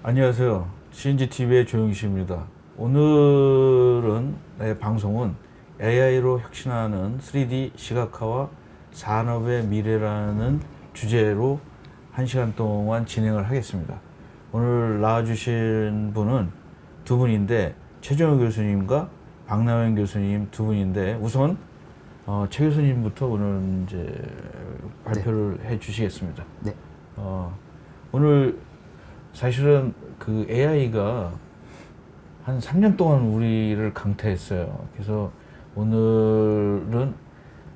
안녕하세요. CNGTV의 조영식입니다. 오늘은 방송은 AI로 혁신하는 3D 시각화와 산업의 미래라는 주제로 1시간 동안 진행을 하겠습니다. 오늘 나와주신 분은 두 분인데 최정호 교수님과 박남현 교수님 두 분인데 우선 최 교수님부터 오늘 이제 발표를 해 주시겠습니다. 네. 오늘 사실은 그 AI가 한 3년 동안 우리를 강타했어요. 그래서 오늘은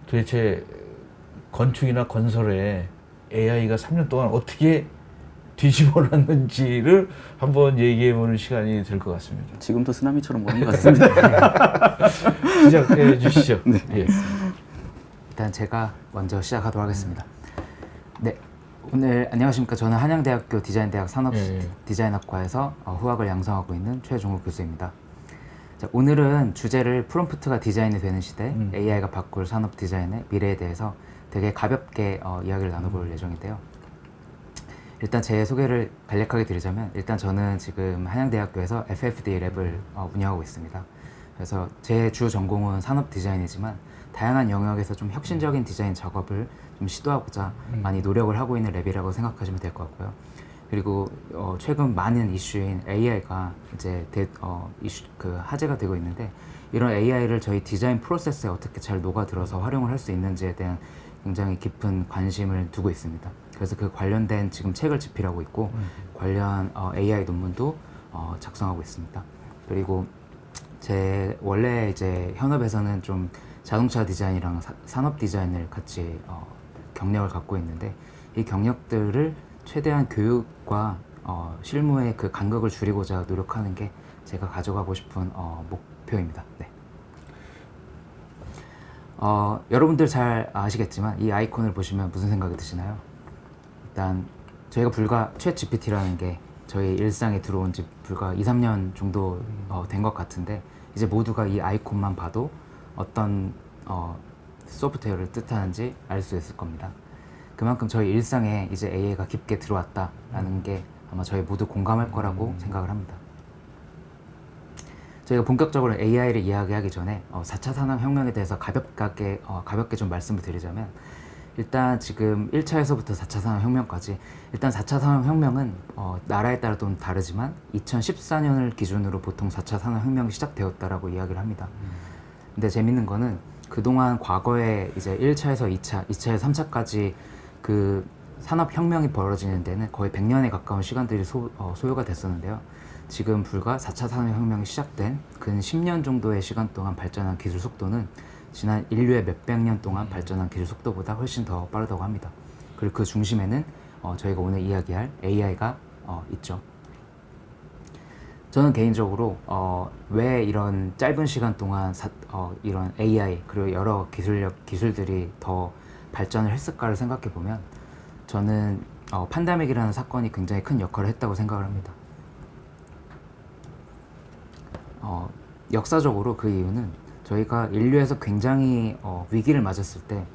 도대체 건축이나 건설에 AI가 3년 동안 어떻게 뒤집어 놨는지를 한번 얘기해 보는 시간이 될 것 같습니다. 지금도 쓰나미처럼 오는 것 같습니다. 시작해 주시죠. 네. 예. 일단 제가 먼저 시작하도록 하겠습니다. 네. 오늘 안녕하십니까. 저는 한양대학교 디자인대학 산업디자인학과에서 후학을 양성하고 있는 최종욱 교수입니다. 자, 오늘은 주제를 프롬프트가 디자인이 되는 시대, AI가 바꿀 산업 디자인의 미래에 대해서 되게 가볍게 이야기를 나눠볼 예정인데요. 일단 제 소개를 간략하게 드리자면 일단 저는 지금 한양대학교에서 FFD 랩을 운영하고 있습니다. 그래서 제 주 전공은 산업 디자인이지만 다양한 영역에서 좀 혁신적인 디자인 작업을 좀 시도하고자 많이 노력을 하고 있는 랩이라고 생각하시면 될 것 같고요. 그리고 최근 많은 이슈인 AI가 이제 화제가 되고 있는데 이런 AI를 저희 디자인 프로세스에 어떻게 잘 녹아들어서 활용을 할 수 있는지에 대한 굉장히 깊은 관심을 두고 있습니다. 그래서 그 관련된 지금 책을 집필하고 있고 관련 AI 논문도 작성하고 있습니다. 그리고 제 원래 이제 현업에서는 좀 자동차 디자인이랑 산업 디자인을 같이 경력을 갖고 있는데 이 경력들을 최대한 교육과 실무의 그 간극을 줄이고자 노력하는 게 제가 가져가고 싶은 목표입니다. 네. 여러분들 잘 아시겠지만 이 아이콘을 보시면 무슨 생각이 드시나요? 일단 저희가 불과 챗 GPT라는 게 저희 일상에 들어온 지 불과 2-3년 정도 된 것 같은데 이제 모두가 이 아이콘만 봐도 어떤 소프트웨어를 뜻하는지 알 수 있을 겁니다. 그만큼 저희 일상에 이제 AI가 깊게 들어왔다라는 게 아마 저희 모두 공감할 거라고 생각을 합니다. 저희가 본격적으로 AI를 이야기하기 전에 4차 산업혁명에 대해서 가볍게 좀 말씀을 드리자면 일단 지금 1차에서부터 4차 산업혁명까지 일단 4차 산업혁명은 나라에 따라 좀 다르지만 2014년을 기준으로 보통 4차 산업혁명이 시작되었다라고 이야기를 합니다. 근데 재밌는 거는 그동안 과거에 이제 1차에서 2차, 2차에서 3차까지 그 산업혁명이 벌어지는 데는 거의 100년에 가까운 시간들이 소요가 됐었는데요. 지금 불과 4차 산업혁명이 시작된 근 10년 정도의 시간 동안 발전한 기술 속도는 지난 인류의 몇백 년 동안 발전한 기술 속도보다 훨씬 더 빠르다고 합니다. 그리고 그 중심에는 저희가 오늘 이야기할 AI가 있죠. 저는 개인적으로 왜 이런 짧은 시간 동안 이런 AI 그리고 여러 기술들이 더 발전을 했을까를 생각해 보면 저는 팬데믹이라는 사건이 굉장히 큰 역할을 했다고 생각을 합니다. 역사적으로 그 이유는 저희가 인류에서 굉장히 위기를 맞았을 때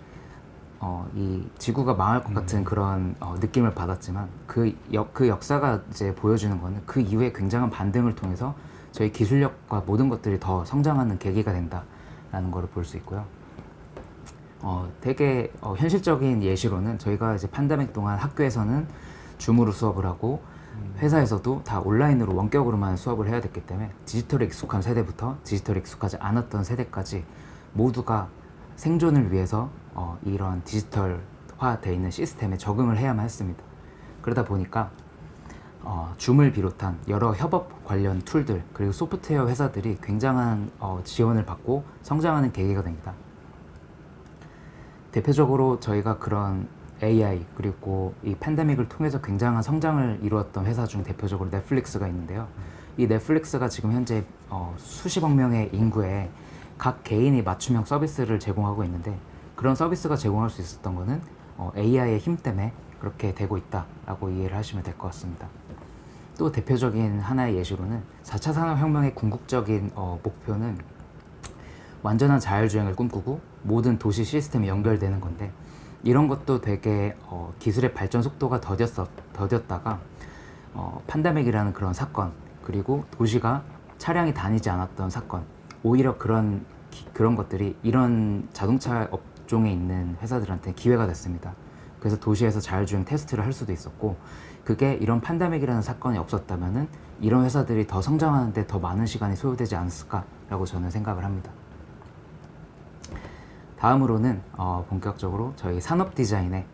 이 지구가 망할 것 같은 그런 느낌을 받았지만 그 역사가 이제 보여주는 거는 그 이후에 굉장한 반등을 통해서 저희 기술력과 모든 것들이 더 성장하는 계기가 된다라는 것을 볼 수 있고요. 되게 현실적인 예시로는 저희가 이제 팬데믹 동안 학교에서는 줌으로 수업을 하고 회사에서도 다 온라인으로 원격으로만 수업을 해야 됐기 때문에 디지털에 익숙한 세대부터 디지털에 익숙하지 않았던 세대까지 모두가 생존을 위해서 이런 디지털화되어 있는 시스템에 적응을 해야만 했습니다. 그러다 보니까 줌을 비롯한 여러 협업 관련 툴들 그리고 소프트웨어 회사들이 굉장한 지원을 받고 성장하는 계기가 됩니다. 대표적으로 저희가 그런 AI 그리고 이 팬데믹을 통해서 굉장한 성장을 이루었던 회사 중 대표적으로 넷플릭스가 있는데요. 이 넷플릭스가 지금 현재 수십억 명의 인구에 각 개인이 맞춤형 서비스를 제공하고 있는데 그런 서비스가 제공할 수 있었던 거는 AI의 힘 때문에 그렇게 되고 있다라고 이해를 하시면 될 것 같습니다. 또 대표적인 하나의 예시로는 4차 산업혁명의 궁극적인 목표는 완전한 자율주행을 꿈꾸고 모든 도시 시스템이 연결되는 건데 이런 것도 되게 기술의 발전 속도가 더뎠다가 판다믹이라는 그런 사건, 그리고 도시가 차량이 다니지 않았던 사건, 오히려 그런 것들이 이런 자동차 업종에 있는 회사들한테 기회가 됐습니다. 그래서 도시에서 자율주행 테스트를 할 수도 있었고, 그게 이런 판다믹이라는 사건이 없었다면은 이런 회사들이 더 성장하는데 더 많은 시간이 소요되지 않았을까라고 저는 생각을 합니다. 다음으로는 본격적으로 저희 산업 디자인에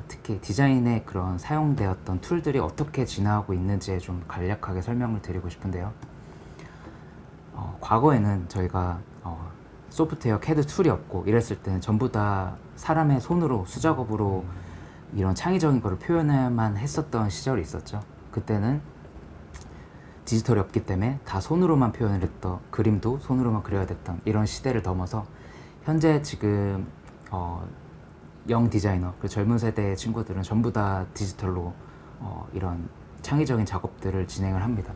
특히 디자인에 그런 사용되었던 툴들이 어떻게 진화하고 있는지에 좀 간략하게 설명을 드리고 싶은데요. 과거에는 저희가 소프트웨어 CAD 툴이 없고 이랬을 때는 전부 다 사람의 손으로 수작업으로 이런 창의적인 거를 표현해야만 했었던 시절이 있었죠. 그때는 디지털이 없기 때문에 다 손으로만 표현을 했던, 그림도 손으로만 그려야 됐던 이런 시대를 넘어서 현재 지금 영 디자이너, 그 젊은 세대의 친구들은 전부 다 디지털로 이런 창의적인 작업들을 진행을 합니다.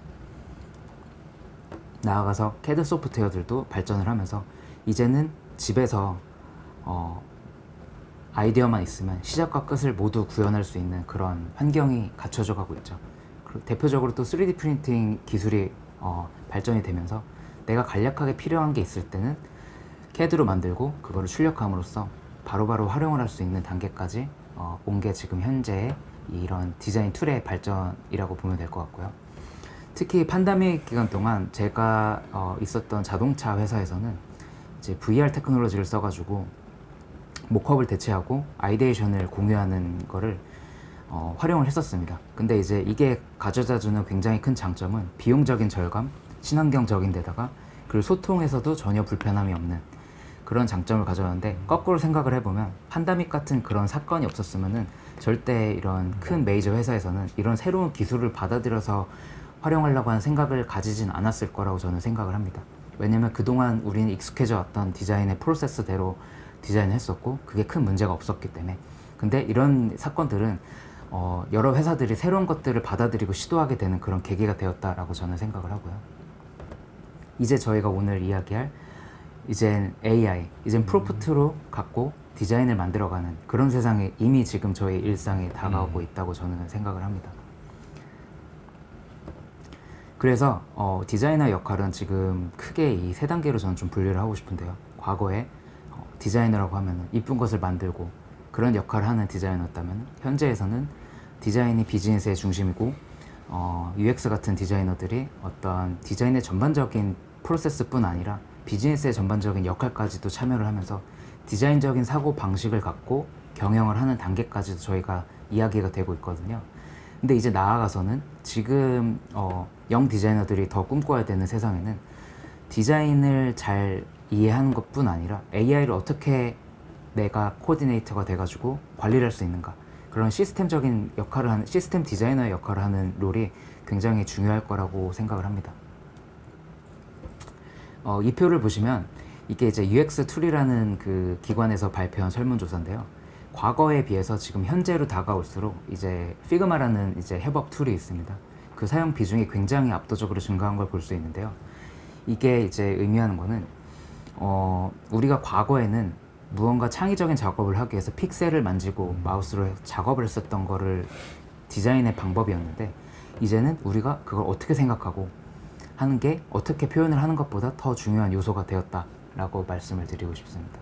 나아가서 CAD 소프트웨어들도 발전을 하면서 이제는 집에서 아이디어만 있으면 시작과 끝을 모두 구현할 수 있는 그런 환경이 갖춰져 가고 있죠. 그리고 대표적으로 또 3D 프린팅 기술이 발전이 되면서 내가 간략하게 필요한 게 있을 때는 CAD로 만들고 그거를 출력함으로써 바로바로 활용을 할 수 있는 단계까지 온 게 지금 현재의 이런 디자인 툴의 발전이라고 보면 될 것 같고요. 특히 팬데믹 기간 동안 제가 있었던 자동차 회사에서는 이제 VR 테크놀로지를 써가지고 모컵을 대체하고 아이디에이션을 공유하는 거를 활용을 했었습니다. 근데 이제 이게 가져다주는 굉장히 큰 장점은 비용적인 절감, 친환경적인 데다가 그리고 소통에서도 전혀 불편함이 없는 그런 장점을 가져왔는데, 거꾸로 생각을 해보면 팬데믹 같은 그런 사건이 없었으면은 절대 이런 큰 메이저 회사에서는 이런 새로운 기술을 받아들여서 활용하려고 하는 생각을 가지진 않았을 거라고 저는 생각을 합니다. 왜냐면 그동안 우리는 익숙해져 왔던 디자인의 프로세스대로 디자인을 했었고 그게 큰 문제가 없었기 때문에. 근데 이런 사건들은 여러 회사들이 새로운 것들을 받아들이고 시도하게 되는 그런 계기가 되었다라고 저는 생각을 하고요. 이제 저희가 오늘 이야기할 이젠 AI, 이젠 프로프트로 갖고 디자인을 만들어가는 그런 세상에 이미 지금 저희 일상에 다가오고 있다고 저는 생각을 합니다. 그래서 디자이너 역할은 지금 크게 이 세 단계로 저는 좀 분류를 하고 싶은데요. 과거에 디자이너라고 하면 이쁜 것을 만들고 그런 역할을 하는 디자이너였다면, 현재에서는 디자인이 비즈니스의 중심이고 UX 같은 디자이너들이 어떤 디자인의 전반적인 프로세스뿐 아니라 비즈니스의 전반적인 역할까지도 참여를 하면서 디자인적인 사고 방식을 갖고 경영을 하는 단계까지도 저희가 이야기가 되고 있거든요. 근데 이제 나아가서는 지금 영 디자이너들이 더 꿈꿔야 되는 세상에는 디자인을 잘 이해하는 것뿐 아니라 AI를 어떻게 내가 코디네이터가 돼가지고 관리를 할 수 있는가, 그런 시스템적인 역할을 하는, 시스템 디자이너의 역할을 하는 롤이 굉장히 중요할 거라고 생각을 합니다. 이 표를 보시면 이게 이제 UX 툴이라는 그 기관에서 발표한 설문조사인데요. 과거에 비해서 지금 현재로 다가올수록 이제 피그마라는 이제 협업 툴이 있습니다. 그 사용 비중이 굉장히 압도적으로 증가한 걸 볼 수 있는데요. 이게 이제 의미하는 거는 우리가 과거에는 무언가 창의적인 작업을 하기 위해서 픽셀을 만지고 마우스로 작업을 했었던 거를 디자인의 방법이었는데, 이제는 우리가 그걸 어떻게 생각하고 하는 게 어떻게 표현을 하는 것보다 더 중요한 요소가 되었다라고 말씀을 드리고 싶습니다.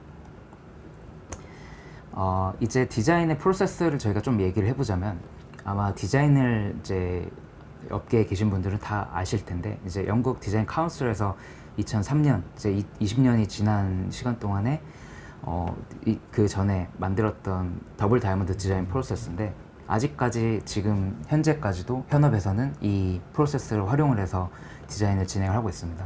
이제 디자인의 프로세스를 저희가 좀 얘기를 해보자면, 아마 디자인을 이제 업계에 계신 분들은 다 아실 텐데, 이제 영국 디자인 카운슬에서 2003년, 이제 20년이 지난 시간 동안에 그 전에 만들었던 더블 다이아몬드 디자인 프로세스인데, 아직까지 지금 현재까지도 현업에서는 이 프로세스를 활용을 해서 디자인을 진행을 하고 있습니다.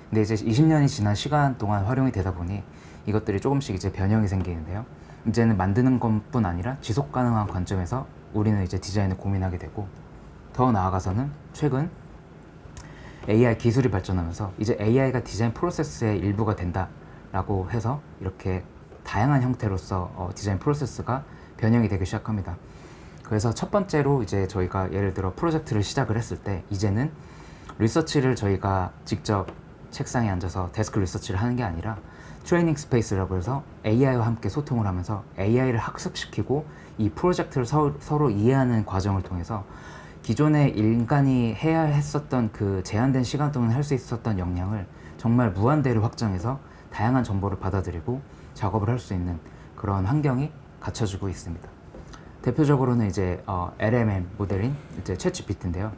근데 이제 20년이 지난 시간 동안 활용이 되다 보니 이것들이 조금씩 이제 변형이 생기는데요. 이제는 만드는 것뿐 아니라 지속 가능한 관점에서 우리는 이제 디자인을 고민하게 되고, 더 나아가서는 최근 AI 기술이 발전하면서 이제 AI가 디자인 프로세스의 일부가 된다라고 해서 이렇게 다양한 형태로서 디자인 프로세스가 변형이 되기 시작합니다. 그래서 첫 번째로 이제 저희가 예를 들어 프로젝트를 시작을 했을 때, 이제는 리서치를 저희가 직접 책상에 앉아서 데스크 리서치를 하는 게 아니라 트레이닝 스페이스라고 해서 AI와 함께 소통을 하면서 AI를 학습시키고 이 프로젝트를 서로 이해하는 과정을 통해서 기존에 인간이 해야 했었던 그 제한된 시간 동안 할 수 있었던 역량을 정말 무한대로 확장해서 다양한 정보를 받아들이고 작업을 할 수 있는 그런 환경이 갖춰지고 있습니다. 대표적으로는 이제 LMM 모델인 이제 챗GPT인데요.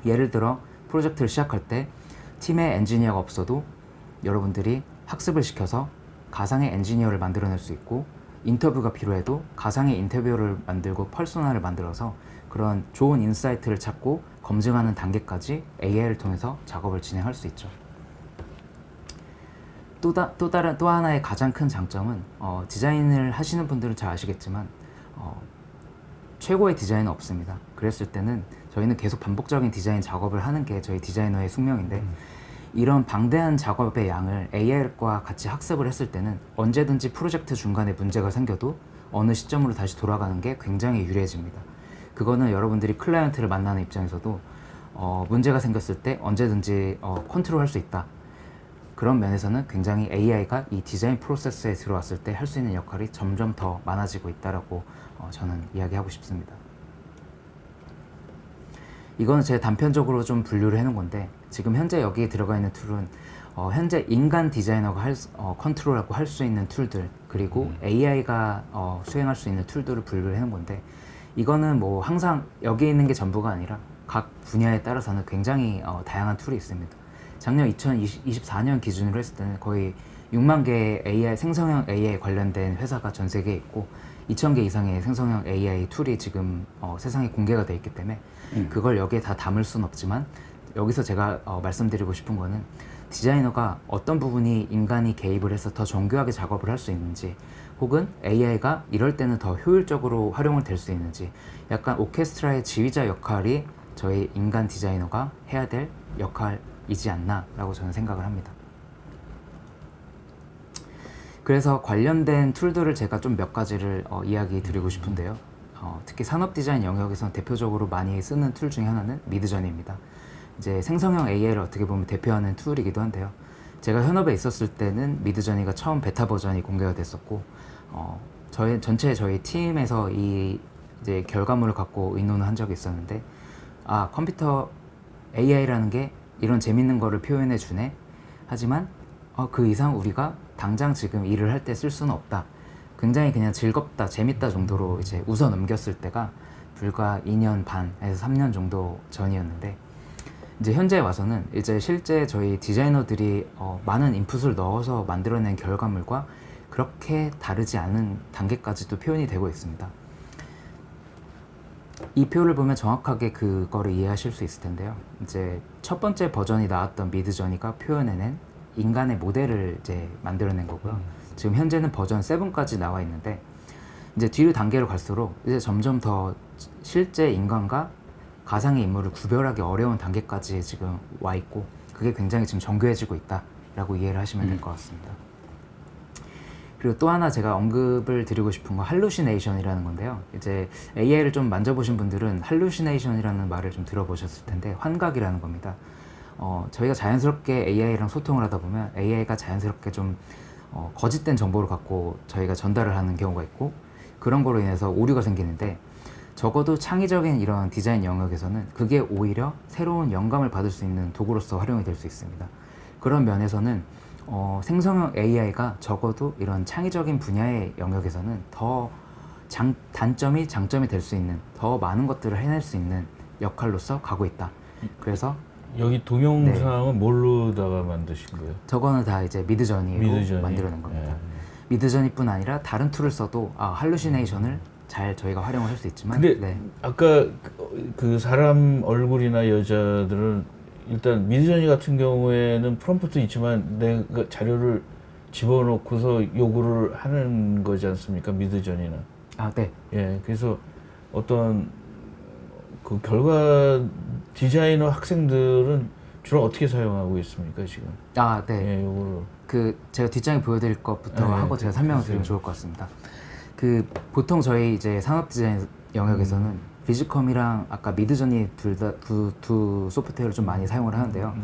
예를 들어 프로젝트를 시작할 때 팀에 엔지니어가 없어도 여러분들이 학습을 시켜서 가상의 엔지니어를 만들어낼 수 있고, 인터뷰가 필요해도 가상의 인터뷰를 만들고 퍼소나를 만들어서 그런 좋은 인사이트를 찾고 검증하는 단계까지 AI를 통해서 작업을 진행할 수 있죠. 또 하나의 가장 큰 장점은 디자인을 하시는 분들은 잘 아시겠지만 최고의 디자인은 없습니다. 그랬을 때는 저희는 계속 반복적인 디자인 작업을 하는 게 저희 디자이너의 숙명인데, 이런 방대한 작업의 양을 AI과 같이 학습을 했을 때는 언제든지 프로젝트 중간에 문제가 생겨도 어느 시점으로 다시 돌아가는 게 굉장히 유리해집니다. 그거는 여러분들이 클라이언트를 만나는 입장에서도 문제가 생겼을 때 언제든지 컨트롤할 수 있다. 그런 면에서는 굉장히 AI가 이 디자인 프로세스에 들어왔을 때 할 수 있는 역할이 점점 더 많아지고 있다라고 저는 이야기하고 싶습니다. 이거는 제가 단편적으로 좀 분류를 해놓은 건데, 지금 현재 여기에 들어가 있는 툴은 현재 인간 디자이너가 컨트롤하고 할 수 있는 툴들, 그리고 AI가 수행할 수 있는 툴들을 분류를 해놓은 건데, 이거는 뭐 항상 여기에 있는 게 전부가 아니라 각 분야에 따라서는 굉장히 다양한 툴이 있습니다. 작년 2024년 기준으로 했을 때는 거의 6만 개의 AI, 생성형 AI 관련된 회사가 전 세계에 있고 2,000개 이상의 생성형 AI 툴이 지금 세상에 공개가 되어 있기 때문에 그걸 여기에 다 담을 수는 없지만, 여기서 제가 말씀드리고 싶은 거는 디자이너가 어떤 부분이 인간이 개입을 해서 더 정교하게 작업을 할 수 있는지, 혹은 AI가 이럴 때는 더 효율적으로 활용을 될 수 있는지, 약간 오케스트라의 지휘자 역할이 저희 인간 디자이너가 해야 될 역할이지 않나 라고 저는 생각을 합니다. 그래서 관련된 툴들을 제가 좀 몇 가지를 이야기 드리고 싶은데요. 특히 산업 디자인 영역에서 대표적으로 많이 쓰는 툴 중에 하나는 미드저니입니다. 이제 생성형 AI를 어떻게 보면 대표하는 툴이기도 한데요. 제가 현업에 있었을 때는 미드저니가 처음 베타 버전이 공개가 됐었고, 저희 팀에서 이 이제 결과물을 갖고 의논을 한 적이 있었는데, 컴퓨터 AI라는 게 이런 재밌는 거를 표현해 주네. 하지만 그 이상 우리가 당장 지금 일을 할 때 쓸 수는 없다. 굉장히 그냥 즐겁다, 재밌다 정도로 이제 웃어 넘겼을 때가 불과 2년 반에서 3년 정도 전이었는데, 이제 현재 와서는 이제 실제 저희 디자이너들이 많은 인풋을 넣어서 만들어낸 결과물과 그렇게 다르지 않은 단계까지도 표현이 되고 있습니다. 이 표를 보면 정확하게 그거를 이해하실 수 있을 텐데요. 이제 첫 번째 버전이 나왔던 미드저니가 표현해낸 인간의 모델을 이제 만들어낸 거고요. 지금 현재는 버전 7까지 나와 있는데, 이제 뒤로 단계로 갈수록 이제 점점 더 실제 인간과 가상의 인물을 구별하기 어려운 단계까지 지금 와 있고, 그게 굉장히 지금 정교해지고 있다라고 이해를 하시면 될 것 같습니다. 그리고 또 하나 제가 언급을 드리고 싶은 건 할루시네이션이라는 건데요. 이제 AI를 좀 만져보신 분들은 할루시네이션이라는 말을 좀 들어보셨을 텐데, 환각이라는 겁니다. 저희가 자연스럽게 AI랑 소통을 하다 보면 AI가 자연스럽게 좀 거짓된 정보를 갖고 저희가 전달을 하는 경우가 있고, 그런 거로 인해서 오류가 생기는데, 적어도 창의적인 이런 디자인 영역에서는 그게 오히려 새로운 영감을 받을 수 있는 도구로서 활용이 될 수 있습니다. 그런 면에서는 생성형 AI가 적어도 이런 창의적인 분야의 영역에서는 더 단점이 장점이 될 수 있는, 더 많은 것들을 해낼 수 있는 역할로서 가고 있다. 그래서 여기 동영상은 뭘로다가 만드신 거예요? 저거는 다 이제 미드저니로 미드저니. 만들어낸 겁니다. 예. 미드저니뿐 아니라 다른 툴을 써도 할루시네이션을 잘 저희가 활용을 할 수 있지만, 근데 아까 그 사람 얼굴이나 여자들은 일단 미드저니 같은 경우에는 프롬프트 있지만 내가 자료를 집어넣고서 요구를 하는 거지 않습니까? 미드저니는. 네. 예, 그래서 어떤 그 결과 디자이너 학생들은 주로 어떻게 사용하고 있습니까, 지금? 네. 예, 요거를. 제가 뒷장에 보여드릴 것부터 네, 하고 제가 설명을 드리면 좋을 것 같습니다. 보통 저희 이제 산업 디자인 영역에서는 비즈컴이랑 아까 미드저니 두 소프트웨어를 좀 많이 사용을 하는데요.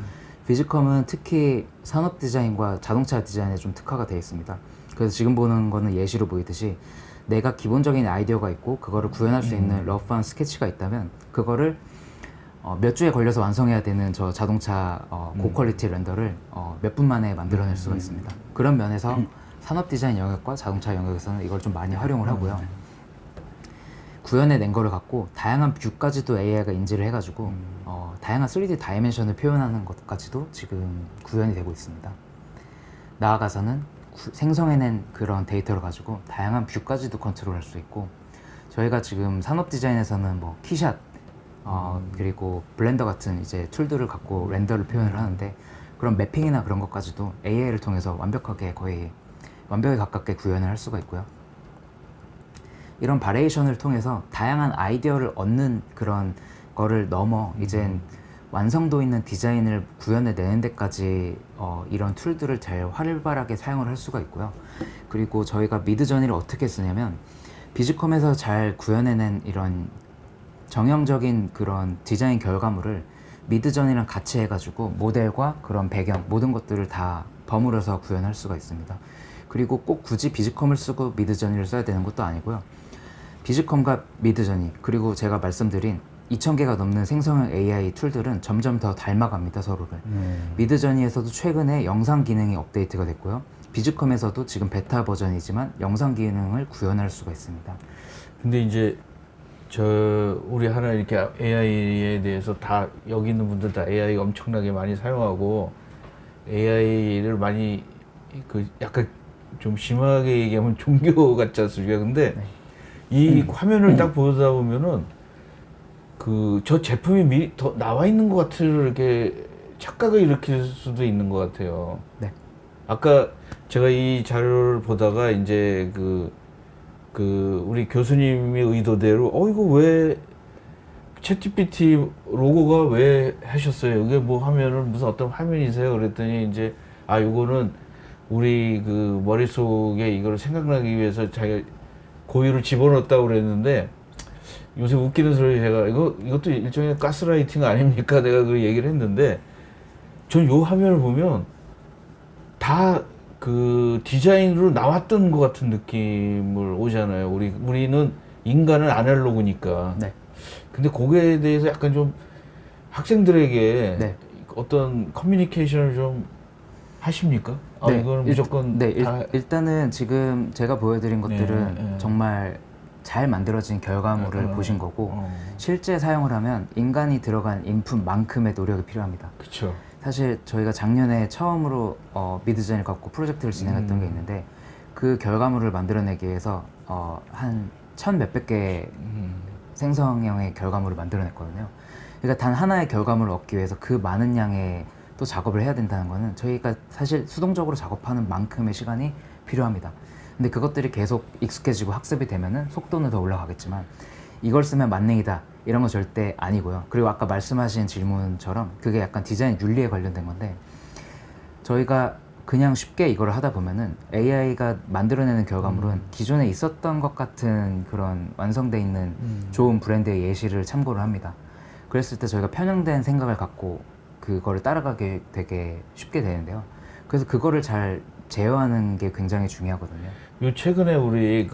비즈컴은 특히 산업 디자인과 자동차 디자인에 좀 특화가 되어 있습니다. 그래서 지금 보는 거는 예시로 보이듯이 내가 기본적인 아이디어가 있고 그거를 구현할 수 있는 러프한 스케치가 있다면 그거를 몇 주에 걸려서 완성해야 되는 저 자동차 고퀄리티 렌더를 몇 분 만에 만들어낼 수가 있습니다. 그런 면에서 산업 디자인 영역과 자동차 영역에서는 이걸 좀 많이 활용을 하고요. 구현해 낸 거를 갖고 다양한 뷰까지도 AI가 인지를 해가지고 다양한 3D 다이멘션을 표현하는 것까지도 지금 구현이 되고 있습니다. 나아가서는 생성해낸 그런 데이터를 가지고 다양한 뷰까지도 컨트롤할 수 있고, 저희가 지금 산업 디자인에서는 뭐 키샷 그리고 블렌더 같은 이제 툴들을 갖고 렌더를 표현을 하는데, 그런 매핑이나 그런 것까지도 AI를 통해서 거의 완벽에 가깝게 구현을 할 수가 있고요. 이런 바리에이션을 통해서 다양한 아이디어를 얻는 그런 거를 넘어 이젠 완성도 있는 디자인을 구현해 내는 데까지 이런 툴들을 잘 활발하게 사용을 할 수가 있고요. 그리고 저희가 미드저니를 어떻게 쓰냐면, 비즈컴에서 잘 구현해낸 이런 정형적인 그런 디자인 결과물을 미드저니랑 같이 해가지고 모델과 그런 배경 모든 것들을 다 버무려서 구현할 수가 있습니다. 그리고 꼭 굳이 비즈컴을 쓰고 미드저니를 써야 되는 것도 아니고요. 비즈컴과 미드저니, 그리고 제가 말씀드린 2,000개가 넘는 생성형 AI 툴들은 점점 더 닮아갑니다, 서로를. 미드저니에서도 최근에 영상 기능이 업데이트가 됐고요. 비즈컴에서도 지금 베타 버전이지만 영상 기능을 구현할 수가 있습니다. 근데 이제 우리 하나 이렇게 AI에 대해서 다 여기 있는 분들 다 AI 엄청나게 많이 사용하고 AI를 많이 약간 좀 심하게 얘기하면 종교 같지 않습니까? 근데 이 화면을 딱 보다 보면은 저 제품이 미리 더 나와 있는 것 같은 이렇게 착각을 일으킬 수도 있는 것 같아요. 네. 아까 제가 이 자료를 보다가 이제 우리 교수님의 의도대로 이거 왜 챗GPT 로고가 왜 하셨어요? 이게 뭐 하면은 무슨 어떤 화면이세요? 그랬더니 이제 이거는 우리 머릿속에 이걸 생각나기 위해서 자기가 고유를 집어넣었다고 그랬는데, 요새 웃기는 소리 제가 이것도 일종의 가스라이팅 아닙니까? 내가 그 얘기를 했는데, 전 요 화면을 보면 다 디자인으로 나왔던 것 같은 느낌을 오잖아요. 우리는 인간은 아날로그니까. 네. 근데 거기에 대해서 약간 좀 학생들에게 네. 어떤 커뮤니케이션을 좀 하십니까? 네, 이거는 무조건 일단은 지금 제가 보여드린 것들은 네. 정말 잘 만들어진 결과물을 보신 거고, 실제 사용을 하면 인간이 들어간 인풋만큼의 노력이 필요합니다. 그렇죠. 사실 저희가 작년에 처음으로 미드저니를 갖고 프로젝트를 진행했던 게 있는데, 그 결과물을 만들어내기 위해서 한 1,000몇백 개의 생성형의 결과물을 만들어냈거든요. 그러니까 단 하나의 결과물을 얻기 위해서 그 많은 양의 또 작업을 해야 된다는 거는 저희가 사실 수동적으로 작업하는 만큼의 시간이 필요합니다. 근데 그것들이 계속 익숙해지고 학습이 되면은 속도는 더 올라가겠지만, 이걸 쓰면 만능이다 이런 건 절대 아니고요. 그리고 아까 말씀하신 질문처럼 그게 약간 디자인 윤리에 관련된 건데, 저희가 그냥 쉽게 이걸 하다 보면은 AI가 만들어내는 결과물은 기존에 있었던 것 같은 그런 완성돼 있는 좋은 브랜드의 예시를 참고를 합니다. 그랬을 때 저희가 편향된 생각을 갖고 그거를 따라가게 되게 쉽게 되는데요. 그래서 그거를 잘 제어하는 게 굉장히 중요하거든요. 요 최근에 우리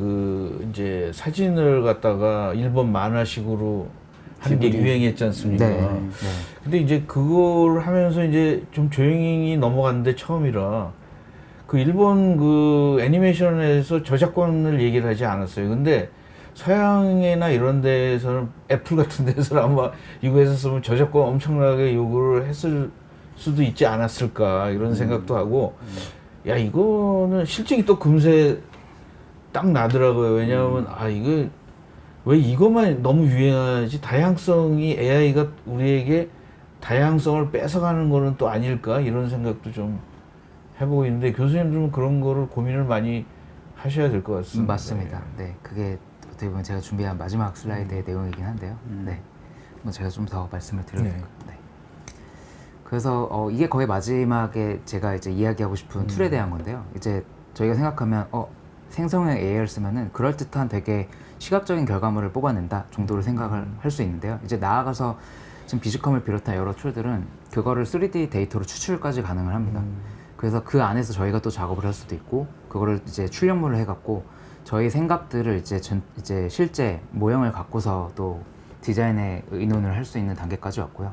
이제 사진을 갖다가 일본 만화식으로 하는 게 유행했지 않습니까? 네. 근데 이제 그걸 하면서 이제 좀 조용히 넘어갔는데 처음이라 일본 애니메이션에서 저작권을 얘기를 하지 않았어요. 근데 서양이나 이런 데서는 애플 같은 데서는 아마 이거 해서 쓰면 저작권 엄청나게 요구를 했을 수도 있지 않았을까 이런 생각도 하고, 야 이거는 실적이 또 금세 딱 나더라고요. 왜냐하면 이거 왜 이것만 너무 유행하지, 다양성이 AI가 우리에게 다양성을 뺏어가는 거는 또 아닐까 이런 생각도 좀 해보고 있는데, 교수님들은 그런 거를 고민을 많이 하셔야 될 것 같습니다. 맞습니다. 네, 그게 어떻게 보면 제가 준비한 마지막 슬라이드의 내용이긴 한데요. 네, 뭐 제가 좀 더 말씀을 드려볼까요? 네. 그래서 이게 거의 마지막에 제가 이제 이야기하고 싶은 툴에 대한 건데요. 이제 저희가 생각하면 생성형 AI를 쓰면은 그럴듯한 되게 시각적인 결과물을 뽑아낸다 정도로 생각을 할 수 있는데요. 이제 나아가서 지금 비즈컴을 비롯한 여러 툴들은 그거를 3D 데이터로 추출까지 가능을 합니다. 그래서 그 안에서 저희가 또 작업을 할 수도 있고, 그거를 이제 출력물을 해갖고 저희 생각들을 이제 실제 모형을 갖고서 또 디자인에 의논을 할 수 있는 단계까지 왔고요.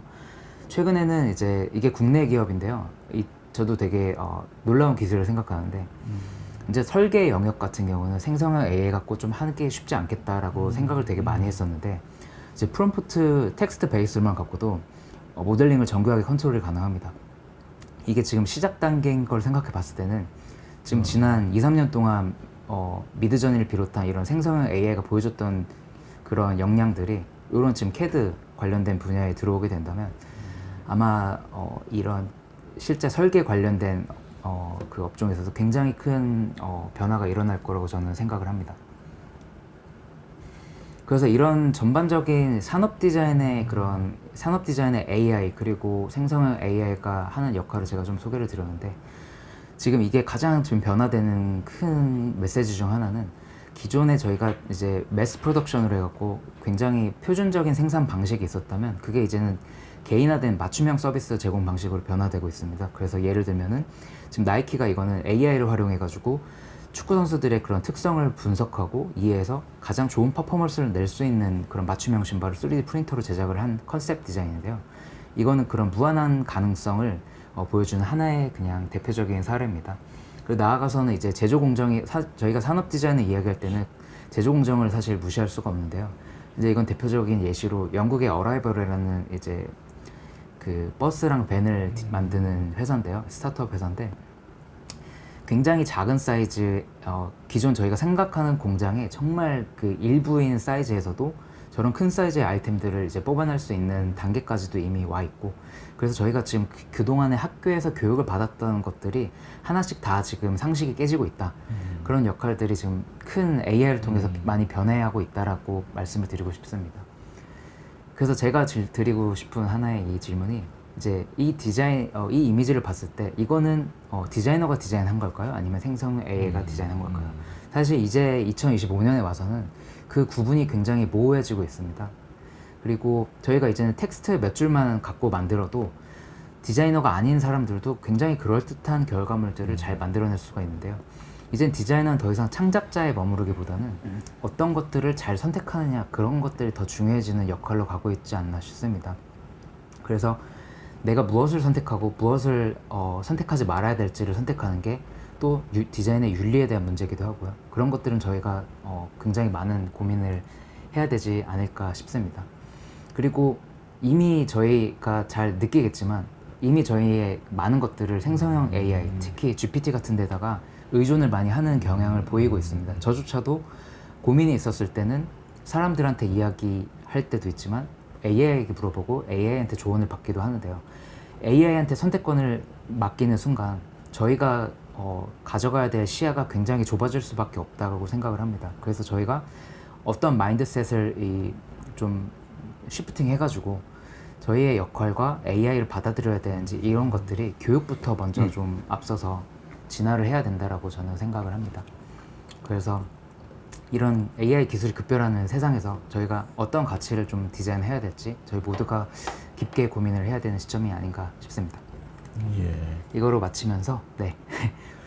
최근에는 이제 이게 국내 기업인데요. 저도 되게 놀라운 기술을 생각하는데 이제 설계 영역 같은 경우는 생성형 AI 갖고 좀 하기 쉽지 않겠다라고 생각을 되게 많이 했었는데 이제 프롬프트 텍스트 베이스만 갖고도 모델링을 정교하게 컨트롤이 가능합니다. 이게 지금 시작 단계인 걸 생각해 봤을 때는 지금 지난 2, 3년 동안 미드저니를 비롯한 이런 생성형 AI가 보여줬던 그런 역량들이 이런 지금 CAD 관련된 분야에 들어오게 된다면 아마 이런 실제 설계 관련된 그 업종에서도 굉장히 큰 변화가 일어날 거라고 저는 생각을 합니다. 그래서 이런 전반적인 산업 디자인의 AI 그리고 생성형 AI가 하는 역할을 제가 좀 소개를 드렸는데 지금 이게 가장 지금 변화되는 큰 메시지 중 하나는 기존에 저희가 이제 매스 프로덕션으로 해갖고 굉장히 표준적인 생산 방식이 있었다면 그게 이제는 개인화된 맞춤형 서비스 제공 방식으로 변화되고 있습니다. 그래서 예를 들면은 지금 나이키가 이거는 AI를 활용해가지고 축구 선수들의 그런 특성을 분석하고 이해해서 가장 좋은 퍼포먼스를 낼 수 있는 그런 맞춤형 신발을 3D 프린터로 제작을 한 컨셉 디자인인데요. 이거는 그런 무한한 가능성을 보여주는 하나의 그냥 대표적인 사례입니다. 그리고 나아가서는 이제 제조 공정이 저희가 산업 디자인을 이야기할 때는 제조 공정을 사실 무시할 수가 없는데요. 이제 이건 대표적인 예시로 영국의 어라이벌이라는 이제 그 버스랑 밴을 만드는 회사인데요. 스타트업 회사인데 굉장히 작은 사이즈, 기존 저희가 생각하는 공장에 정말 그 일부인 사이즈에서도 저런 큰 사이즈의 아이템들을 이제 뽑아낼 수 있는 단계까지도 이미 와 있고 그래서 저희가 지금 그동안에 학교에서 교육을 받았던 것들이 하나씩 다 지금 상식이 깨지고 있다. 그런 역할들이 지금 큰 AI를 통해서 많이 변해하고 있다라고 말씀을 드리고 싶습니다. 그래서 제가 드리고 싶은 하나의 이 질문이 이제 이 이 이미지를 봤을 때 이거는 디자이너가 디자인한 걸까요? 아니면 생성 AI가 디자인한 걸까요? 사실 이제 2025년에 와서는 그 구분이 굉장히 모호해지고 있습니다. 그리고 저희가 이제는 텍스트 몇 줄만 갖고 만들어도 디자이너가 아닌 사람들도 굉장히 그럴듯한 결과물들을 잘 만들어낼 수가 있는데요. 이젠 디자이너는 더 이상 창작자에 머무르기보다는 어떤 것들을 잘 선택하느냐 그런 것들이 더 중요해지는 역할로 가고 있지 않나 싶습니다. 그래서 내가 무엇을 선택하고 무엇을 선택하지 말아야 될지를 선택하는 게 또 디자인의 윤리에 대한 문제이기도 하고요. 그런 것들은 저희가 굉장히 많은 고민을 해야 되지 않을까 싶습니다. 그리고 이미 저희가 잘 느끼겠지만 이미 저희의 많은 것들을 생성형 AI, 특히 GPT 같은 데다가 의존을 많이 하는 경향을 보이고 있습니다. 저조차도 고민이 있었을 때는 사람들한테 이야기할 때도 있지만 AI에게 물어보고 AI한테 조언을 받기도 하는데요. AI한테 선택권을 맡기는 순간 저희가 가져가야 될 시야가 굉장히 좁아질 수밖에 없다고 생각을 합니다. 그래서 저희가 어떤 마인드셋을 좀 시프팅 해가지고 저희의 역할과 AI를 받아들여야 되는지 이런 것들이 교육부터 먼저 좀 앞서서 진화를 해야 된다라고 저는 생각을 합니다. 그래서 이런 AI 기술이 급변하는 세상에서 저희가 어떤 가치를 좀 디자인해야 될지 저희 모두가 깊게 고민을 해야 되는 시점이 아닌가 싶습니다. 예. 이거로 마치면서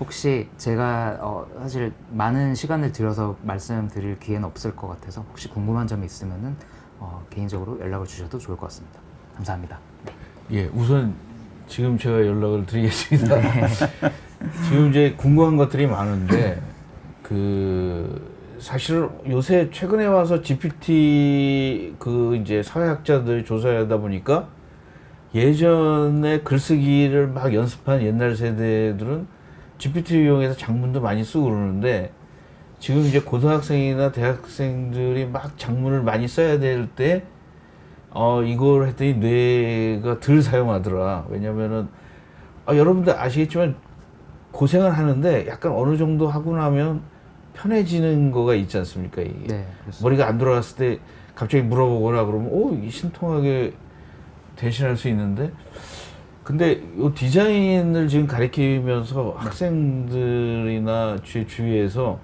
혹시 제가 사실 많은 시간을 들여서 말씀드릴 기회는 없을 것 같아서 혹시 궁금한 점이 있으면은 개인적으로 연락을 주셔도 좋을 것 같습니다. 감사합니다. 네. 예, 우선 지금 제가 연락을 드리겠습니다. 지금 이제 궁금한 것들이 많은데 사실 요새 최근에 와서 GPT 이제 사회학자들이 조사하다 보니까 예전에 글쓰기를 막 연습한 옛날 세대들은 GPT 이용해서 장문도 많이 쓰고 그러는데 지금 이제 고등학생이나 대학생들이 막 장문을 많이 써야 될 때 이걸 했더니 뇌가 덜 사용하더라. 왜냐면은 여러분들 아시겠지만 고생을 하는데 약간 어느 정도 하고 나면 편해지는 거가 있지 않습니까? 이게. 네, 머리가 안 돌아갔을 때 갑자기 물어보거나 그러면 신통하게 대신할 수 있는데 근데 이 디자인을 지금 가르치면서 학생들이나 제 주위에서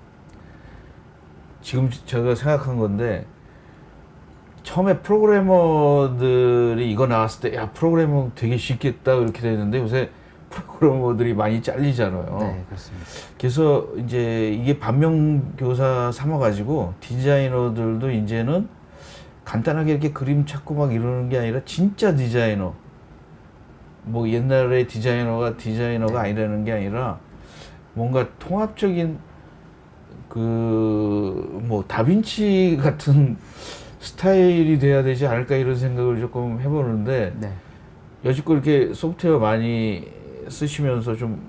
지금 제가 생각한 건데 처음에 프로그래머들이 이거 나왔을 때 야 프로그래머 되게 쉽겠다 이렇게 되는데 요새 프로그래머들이 많이 잘리잖아요. 네, 그렇습니다. 그래서 이제 이게 반면교사 삼아가지고 디자이너들도 이제는 간단하게 이렇게 그림 찾고 막 이러는 게 아니라 진짜 디자이너. 뭐 옛날에 디자이너가 아니라는 게 아니라 뭔가 통합적인 그 뭐 다빈치 같은 스타일이 돼야 되지 않을까 이런 생각을 조금 해보는데 네. 여지껏 이렇게 소프트웨어 많이 쓰시면서 좀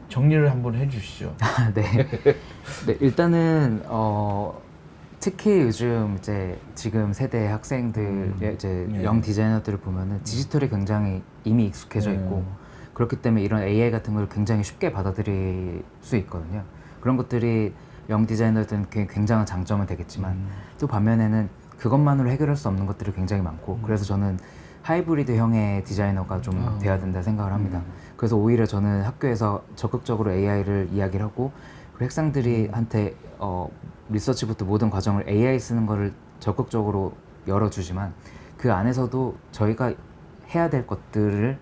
정리를 한번 해주시죠. 네. 네, 일단은 특히 요즘 이제 지금 세대 학생들 이제 네. 영 디자이너들을 보면은 디지털이 굉장히 이미 익숙해져 있고 그렇기 때문에 이런 AI 같은 걸 굉장히 쉽게 받아들일 수 있거든요. 그런 것들이 영 디자이너들은 굉장한 장점은 되겠지만 또 반면에는 그것만으로 해결할 수 없는 것들이 굉장히 많고 그래서 저는 하이브리드형의 디자이너가 좀 돼야 된다 생각을 합니다. 그래서 오히려 저는 학교에서 적극적으로 AI를 이야기를 하고 그리고 학생들이 한테 리서치부터 모든 과정을 AI 쓰는 거를 적극적으로 열어주지만 그 안에서도 저희가 해야 될 것들을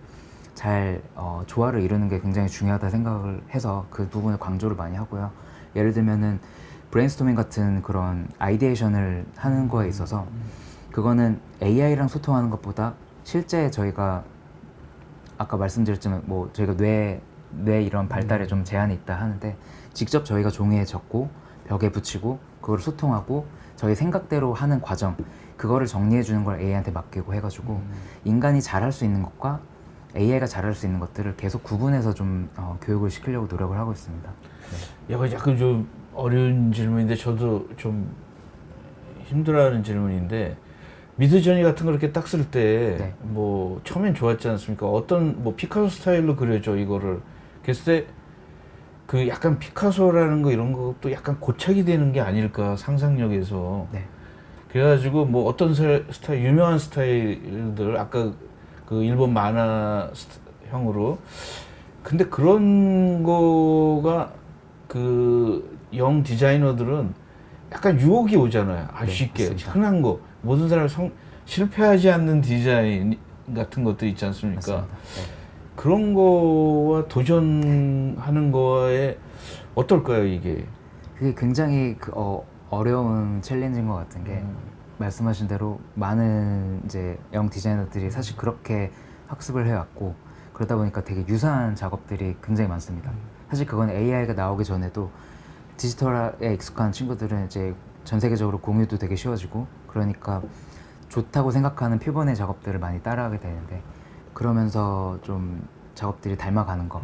잘 조화를 이루는 게 굉장히 중요하다 생각을 해서 그 부분을 강조를 많이 하고요. 예를 들면은 브레인스토밍 같은 그런 아이디에이션을 하는 거에 있어서 그거는 AI랑 소통하는 것보다 실제 저희가 아까 말씀드렸지만 뭐 저희가 뇌 이런 발달에 좀 제한이 있다 하는데 직접 저희가 종이에 적고 벽에 붙이고 그걸 소통하고 저희 생각대로 하는 과정 그거를 정리해 주는 걸 AI한테 맡기고 해가지고 인간이 잘할 수 있는 것과 AI가 잘할 수 있는 것들을 계속 구분해서 좀 교육을 시키려고 노력을 하고 있습니다. 네. 약간 좀 어려운 질문인데 저도 좀 힘들어하는 질문인데 미드저니 같은 거 이렇게 딱 쓸 때 뭐 네. 처음엔 좋았지 않습니까? 어떤 뭐 피카소 스타일로 그려줘 이거를 그랬을 때 그 약간 피카소라는 거 이런 것도 약간 고착이 되는 게 아닐까 상상력에서 네. 그래가지고 뭐 어떤 스타일 유명한 스타일들 아까 그 일본 만화형으로 근데 그런 거가 그 영 디자이너들은 약간 유혹이 오잖아요. 네, 쉽게 맞습니다. 흔한 거 모든 사람이 실패하지 않는 디자인 같은 것도 있지 않습니까? 맞습니다. 네. 그런 거와 도전하는 거에 어떨까요 이게? 그게 굉장히 어려운 챌린지인 것 같은 게 말씀하신 대로 많은 이제 영 디자이너들이 사실 그렇게 학습을 해왔고 그러다 보니까 되게 유사한 작업들이 굉장히 많습니다. 사실 그건 AI가 나오기 전에도 디지털에 익숙한 친구들은 이제 전 세계적으로 공유도 되게 쉬워지고 그러니까 좋다고 생각하는 표본의 작업들을 많이 따라하게 되는데 그러면서 좀 작업들이 닮아가는 거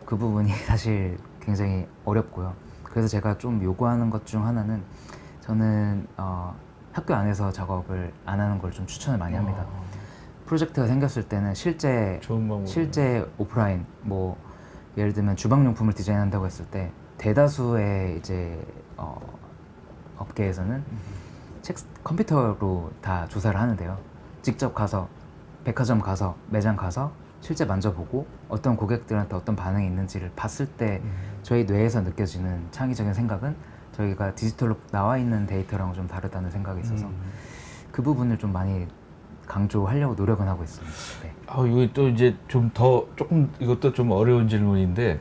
그 부분이 사실 굉장히 어렵고요. 그래서 제가 좀 요구하는 것 중 하나는 저는 학교 안에서 작업을 안 하는 걸 좀 추천을 많이 합니다. 프로젝트가 생겼을 때는 실제 오프라인 뭐 예를 들면 주방용품을 디자인한다고 했을 때 대다수의 이제 업계에서는 컴퓨터로 다 조사를 하는데요. 직접 가서 백화점 가서 매장 가서 실제 만져보고 어떤 고객들한테 어떤 반응이 있는지를 봤을 때 저희 뇌에서 느껴지는 창의적인 생각은 저희가 디지털로 나와 있는 데이터랑 좀 다르다는 생각이 있어서 그 부분을 좀 많이 강조하려고 노력은 하고 있습니다. 네. 이거 또 이제 조금 이것도 좀 어려운 질문인데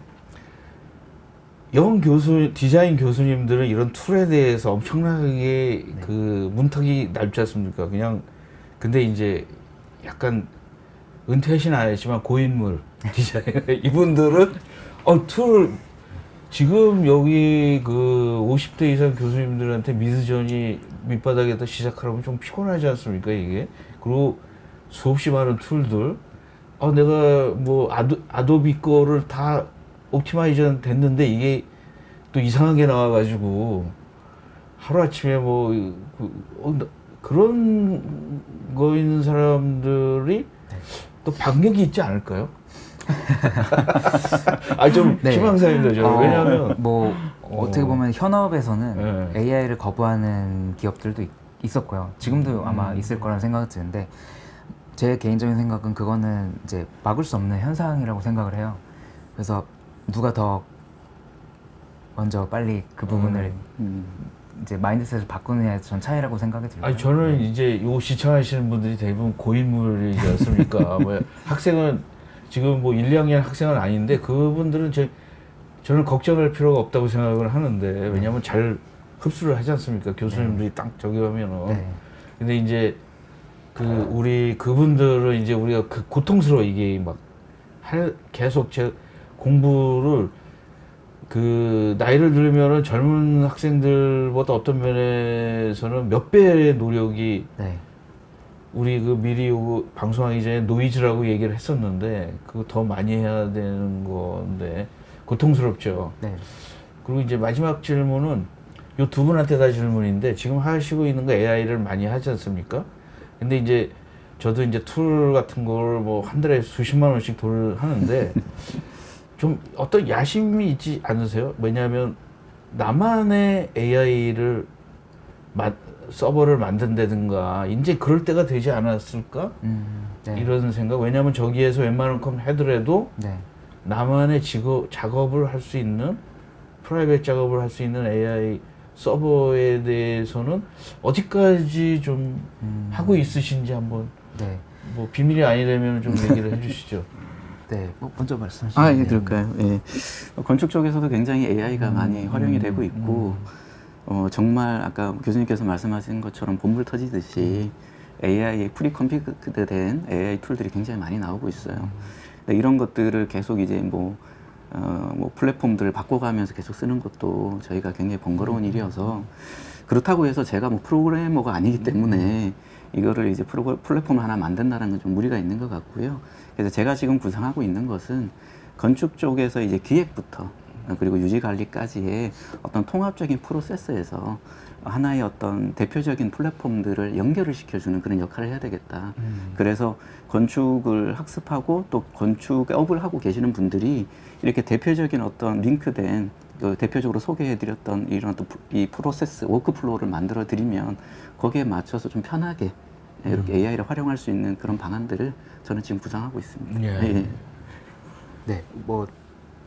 디자인 교수님들은 이런 툴에 대해서 엄청나게 그 문턱이 넓지 않습니까? 근데 이제 약간 은퇴하신 아니지만 고인물 디자이너 이분들은 툴을 지금 여기 그 50대 이상 교수님들한테 미드저니 밑바닥에다 시작하려면 좀 피곤하지 않습니까 이게? 그리고 수없이 많은 툴들 내가 뭐 아도비 거를 다 옵티마이저 됐는데 이게 또 이상하게 나와가지고 하루아침에 그런 거 있는 사람들이 또 반격이 있지 않을까요? 좀 네. 희망사입니다. 저는. 왜냐하면 뭐 어떻게 보면 현업에서는 네. AI를 거부하는 기업들도 있었고요. 지금도 아마 있을 거라는 생각이 드는데 제 개인적인 생각은 그거는 이제 막을 수 없는 현상이라고 생각을 해요. 그래서 누가 더 먼저 빨리 그 부분을 이제 마인드셋을 바꾸느냐에 전 차이라고 생각이 들고요. 저는 이제 요 시청하시는 분들이 대부분 고인물이지 않습니까? 학생은 지금 뭐 1, 2학년 학생은 아닌데 그분들은 저는 걱정할 필요가 없다고 생각을 하는데 왜냐하면 잘 흡수를 하지 않습니까? 교수님들이 딱 저기 하면은. 네. 근데 이제 그분들은 이제 우리가 고통스러워 이게 막 계속 공부를 나이를 들면은 젊은 학생들보다 어떤 면에서는 몇 배의 노력이 네. 우리 미리 방송하기 전에 노이즈라고 얘기를 했었는데 그거 더 많이 해야 되는 건데 고통스럽죠. 네. 그리고 이제 마지막 질문은 요 두 분한테 다 질문인데 지금 하시고 있는 거 AI를 많이 하지 않습니까? 근데 이제 저도 이제 툴 같은 걸 뭐 한 달에 수십만 원씩 하는데 좀 어떤 야심이 있지 않으세요? 왜냐하면 나만의 AI를 서버를 만든다든가 이제 그럴 때가 되지 않았을까? 네. 이런 생각. 왜냐하면 저기에서 웬만한 컴 하더라도 네. 나만의 작업을 할 수 있는 프라이빗 작업을 할 수 있는 AI 서버에 대해서는 어디까지 좀 하고 있으신지 한번 네. 뭐 비밀이 아니라면 좀 얘기를 해주시죠. 네. 먼저 말씀하시죠. 예, 그럴까요? 예. 건축 쪽에서도 굉장히 AI가 많이 활용이 되고 있고, 정말 아까 교수님께서 말씀하신 것처럼 본물 터지듯이 AI에 프리컴피그된 AI 툴들이 굉장히 많이 나오고 있어요. 이런 것들을 계속 이제 뭐 플랫폼들을 바꿔가면서 계속 쓰는 것도 저희가 굉장히 번거로운 일이어서 그렇다고 해서 제가 뭐 프로그래머가 아니기 때문에 이거를 이제 플랫폼을 하나 만든다는 건 좀 무리가 있는 것 같고요. 그래서 제가 지금 구상하고 있는 것은 건축 쪽에서 이제 기획부터 그리고 유지 관리까지의 어떤 통합적인 프로세스에서 하나의 어떤 대표적인 플랫폼들을 연결을 시켜주는 그런 역할을 해야 되겠다. 그래서 건축을 학습하고 또 건축업을 하고 계시는 분들이 이렇게 대표적인 어떤 링크된 대표적으로 소개해드렸던 이런 이 프로세스, 워크플로우를 만들어 드리면 거기에 맞춰서 좀 편하게 이렇게 AI를 활용할 수 있는 그런 방안들을 저는 지금 구상하고 있습니다. 예. 네. 뭐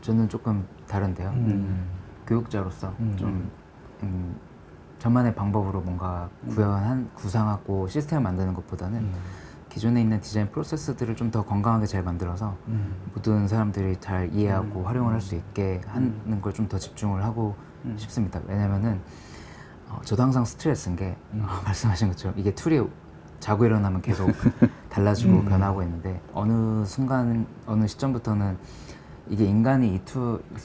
저는 조금 다른데요. 교육자로서 좀 저만의 방법으로 뭔가 구상하고 시스템을 만드는 것보다는 기존에 있는 디자인 프로세스들을 좀 더 건강하게 잘 만들어서 모든 사람들이 잘 이해하고 활용을 할 수 있게 하는 걸 좀 더 집중을 하고 싶습니다. 왜냐면은 저도 항상 스트레스인 게 말씀하신 것처럼 이게 툴이 자고 일어나면 계속 달라지고 변하고 있는데 어느 순간 어느 시점부터는 이게 인간이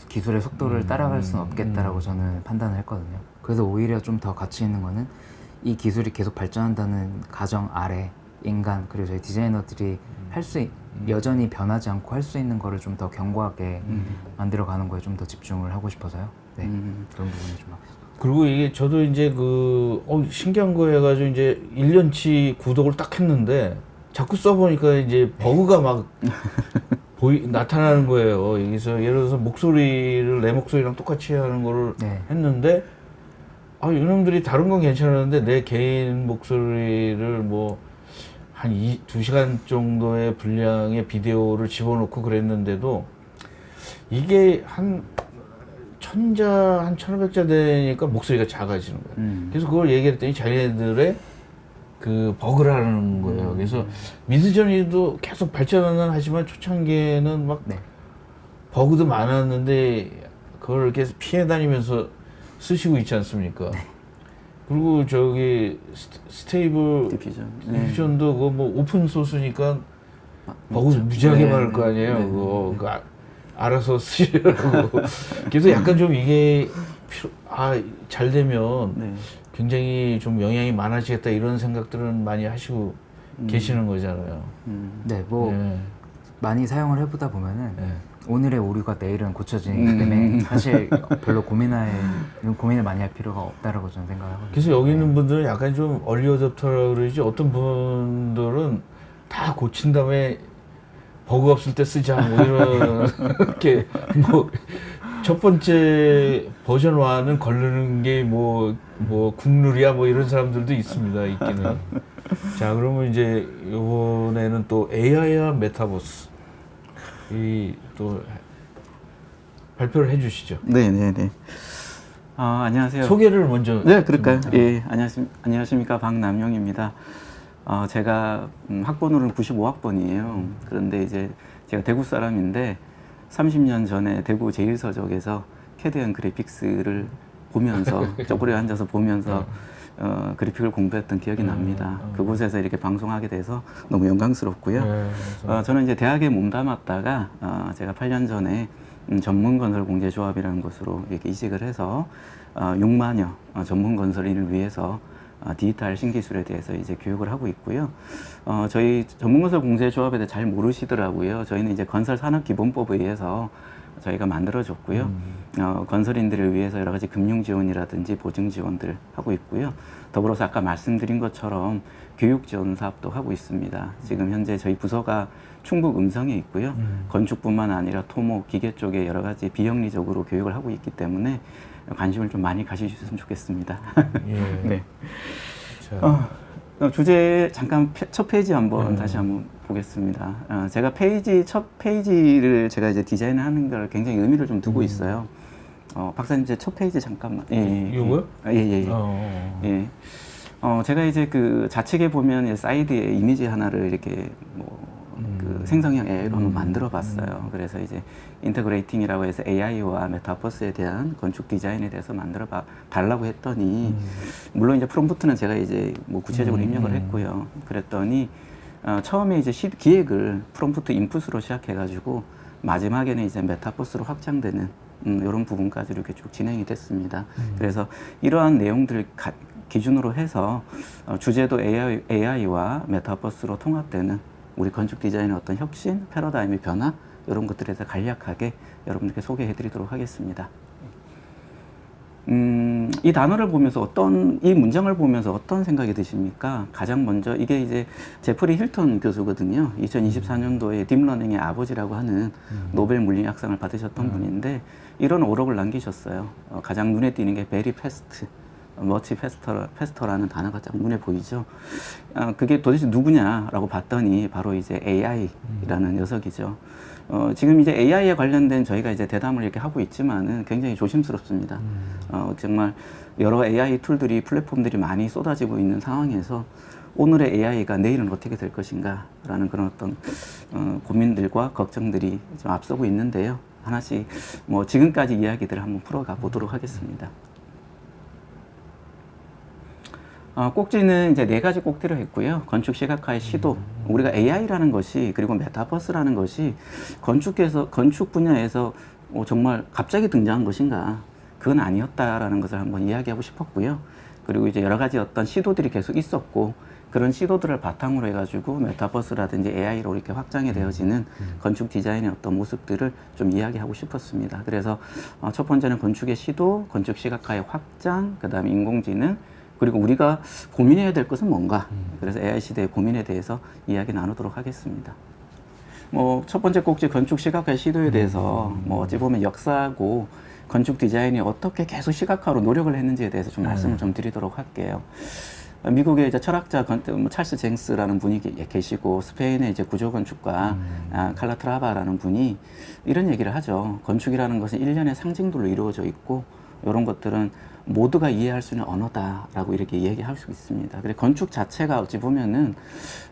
기술의 속도를 따라갈 수는 없겠다라고 저는 판단을 했거든요. 그래서 오히려 좀 더 가치 있는 거는 이 기술이 계속 발전한다는 가정 아래 인간 그리고 저희 디자이너들이 여전히 변하지 않고 할 수 있는 거를 좀 더 견고하게 만들어가는 거에 좀 더 집중을 하고 싶어서요. 네, 그런 부분이 좀 하고 있습니다. 그리고 이게 저도 이제 신기한 거 해가지고 이제 1년치 구독을 딱 했는데 자꾸 써보니까 이제 버그가 막 나타나는 거예요. 여기서 예를 들어서 내 목소리랑 똑같이 하는 거를 네. 했는데 이놈들이 다른 건 괜찮았는데 내 개인 목소리를 뭐 한 2시간 정도의 분량의 비디오를 집어넣고 그랬는데도 이게 한 1500자 되니까 목소리가 작아지는 거예요. 그래서 그걸 얘기했더니 자기네들의 그 버그라는 거예요. 그래서 미드저니도 계속 발전은 하지만 초창기에는 막 네. 버그도 많았는데 그걸 이렇게 피해 다니면서 쓰시고 있지 않습니까? 네. 그리고 저기 스테이블 디퓨전도 그거 뭐 오픈 소스니까 버그 무지하게 많을 거 아니에요. 그거 알아서 쓰시라고. 그래서 약간 좀 이게 잘 되면 굉장히 좀 영향이 많아지겠다 이런 생각들은 많이 하시고 계시는 거잖아요. 네, 뭐 많이 사용을 해보다 보면은 오늘의 오류가 내일은 고쳐지기 때문에 사실 별로 고민을 많이 할 필요가 없다라고 저는 생각하거든요. 그래서 여기 있는 분들은 약간 좀 얼리 어댑터라고 그러지 어떤 분들은 다 고친 다음에 버그 없을 때 쓰자 뭐 이런 이렇게 뭐 첫 번째 버전 1은 걸르는 게 뭐 국룰이야 뭐 이런 사람들도 있습니다. 있기는. 자, 그러면 이제 이번에는 또 AI와 메타버스 이 또 발표를 해주시죠. 네네네. 안녕하세요. 소개를 먼저. 네, 그럴까요? 예, 안녕하십니까. 박남용입니다. 제가 학번으로는 95학번이에요. 그런데 이제 제가 대구 사람인데 30년 전에 대구 제1서적에서 캐드 앤 그래픽스를 보면서 쪼그려 앉아서 보면서 그래픽을 공부했던 기억이 납니다. 그곳에서 이렇게 방송하게 돼서 너무 영광스럽고요. 저는 이제 대학에 몸담았다가 제가 8년 전에 전문건설공제조합이라는 곳으로 이렇게 이직을 해서 6만여 전문건설인을 위해서 디지털 신기술에 대해서 이제 교육을 하고 있고요. 저희 전문건설공제조합에 대해 잘 모르시더라고요. 저희는 이제 건설산업기본법에 의해서 저희가 만들어졌고요. 건설인들을 위해서 여러 가지 금융 지원이라든지 보증 지원들 하고 있고요. 더불어서 아까 말씀드린 것처럼 교육 지원 사업도 하고 있습니다. 지금 현재 저희 부서가 충북 음성에 있고요. 건축뿐만 아니라 토목, 기계 쪽에 여러 가지 비영리적으로 교육을 하고 있기 때문에 관심을 좀 많이 가져주셨으면 좋겠습니다. 예. 네. 자, 주제 잠깐 첫 페이지 한번 다시 한번 보겠습니다. 제가 첫 페이지를 제가 이제 디자인하는 걸 굉장히 의미를 좀 두고 있어요. 박사님 제 첫 페이지 잠깐만. 이거요? 예. 제가 이제 그 좌측에 보면 사이드에 이미지 하나를 이렇게 그 생성형 AI로 한번 만들어 봤어요. 그래서 이제 인터그레이팅이라고 해서 AI와 메타버스에 대한 건축 디자인에 대해서 만들어 달라고 했더니 물론 이제 프롬프트는 제가 이제 뭐 구체적으로 입력을 했고요. 그랬더니 처음에 이제 기획을 프롬프트 인풋으로 시작해 가지고 마지막에는 이제 메타버스로 확장되는 이런 부분까지 이렇게 쭉 진행이 됐습니다. 그래서 이러한 내용들 기준으로 해서 주제도 AI와 메타버스로 통합되는 우리 건축 디자인의 어떤 혁신, 패러다임의 변화 이런 것들에 대해서 간략하게 여러분들께 소개해 드리도록 하겠습니다. 이 단어를 보면서 이 문장을 보면서 어떤 생각이 드십니까? 가장 먼저 이게 이제 제프리 힐턴 교수거든요. 2024년도에 딥러닝의 아버지라고 하는 노벨 물리학상을 받으셨던 분인데 이런 오록을 남기셨어요. 가장 눈에 띄는 게 very fast, much faster라는 단어가 딱 눈에 보이죠. 그게 도대체 누구냐라고 봤더니 바로 이제 AI라는 녀석이죠. 지금 이제 AI에 관련된 저희가 이제 대담을 이렇게 하고 있지만은 굉장히 조심스럽습니다. 정말 여러 AI 툴들이 플랫폼들이 많이 쏟아지고 있는 상황에서 오늘의 AI가 내일은 어떻게 될 것인가라는 그런 어떤 고민들과 걱정들이 좀 앞서고 있는데요. 하나씩 뭐 지금까지 이야기들을 한번 풀어가 보도록 하겠습니다. 꼭지는 이제 4가지 꼭지를 했고요. 건축 시각화의 시도. 우리가 AI라는 것이 그리고 메타버스라는 것이 건축 분야에서 정말 갑자기 등장한 것인가? 그건 아니었다라는 것을 한번 이야기하고 싶었고요. 그리고 이제 여러 가지 어떤 시도들이 계속 있었고 그런 시도들을 바탕으로 해가지고 메타버스라든지 AI로 이렇게 확장이 되어지는 건축 디자인의 어떤 모습들을 좀 이야기하고 싶었습니다. 그래서 첫 번째는 건축의 시도, 건축 시각화의 확장, 그 다음에 인공지능, 그리고 우리가 고민해야 될 것은 뭔가. 그래서 AI 시대의 고민에 대해서 이야기 나누도록 하겠습니다. 첫 번째 꼭지 건축 시각화의 시도에 대해서 어찌 보면 역사고 건축 디자인이 어떻게 계속 시각화로 노력을 했는지에 대해서 좀 말씀을 좀 드리도록 할게요. 미국의 이제 철학자 찰스 쟁스라는 분이 계시고 스페인의 이제 구조건축가 칼라트라바라는 분이 이런 얘기를 하죠. 건축이라는 것은 일련의 상징들로 이루어져 있고 이런 것들은 모두가 이해할 수 있는 언어다라고 이렇게 얘기할 수 있습니다. 그래서 건축 자체가 어찌 보면은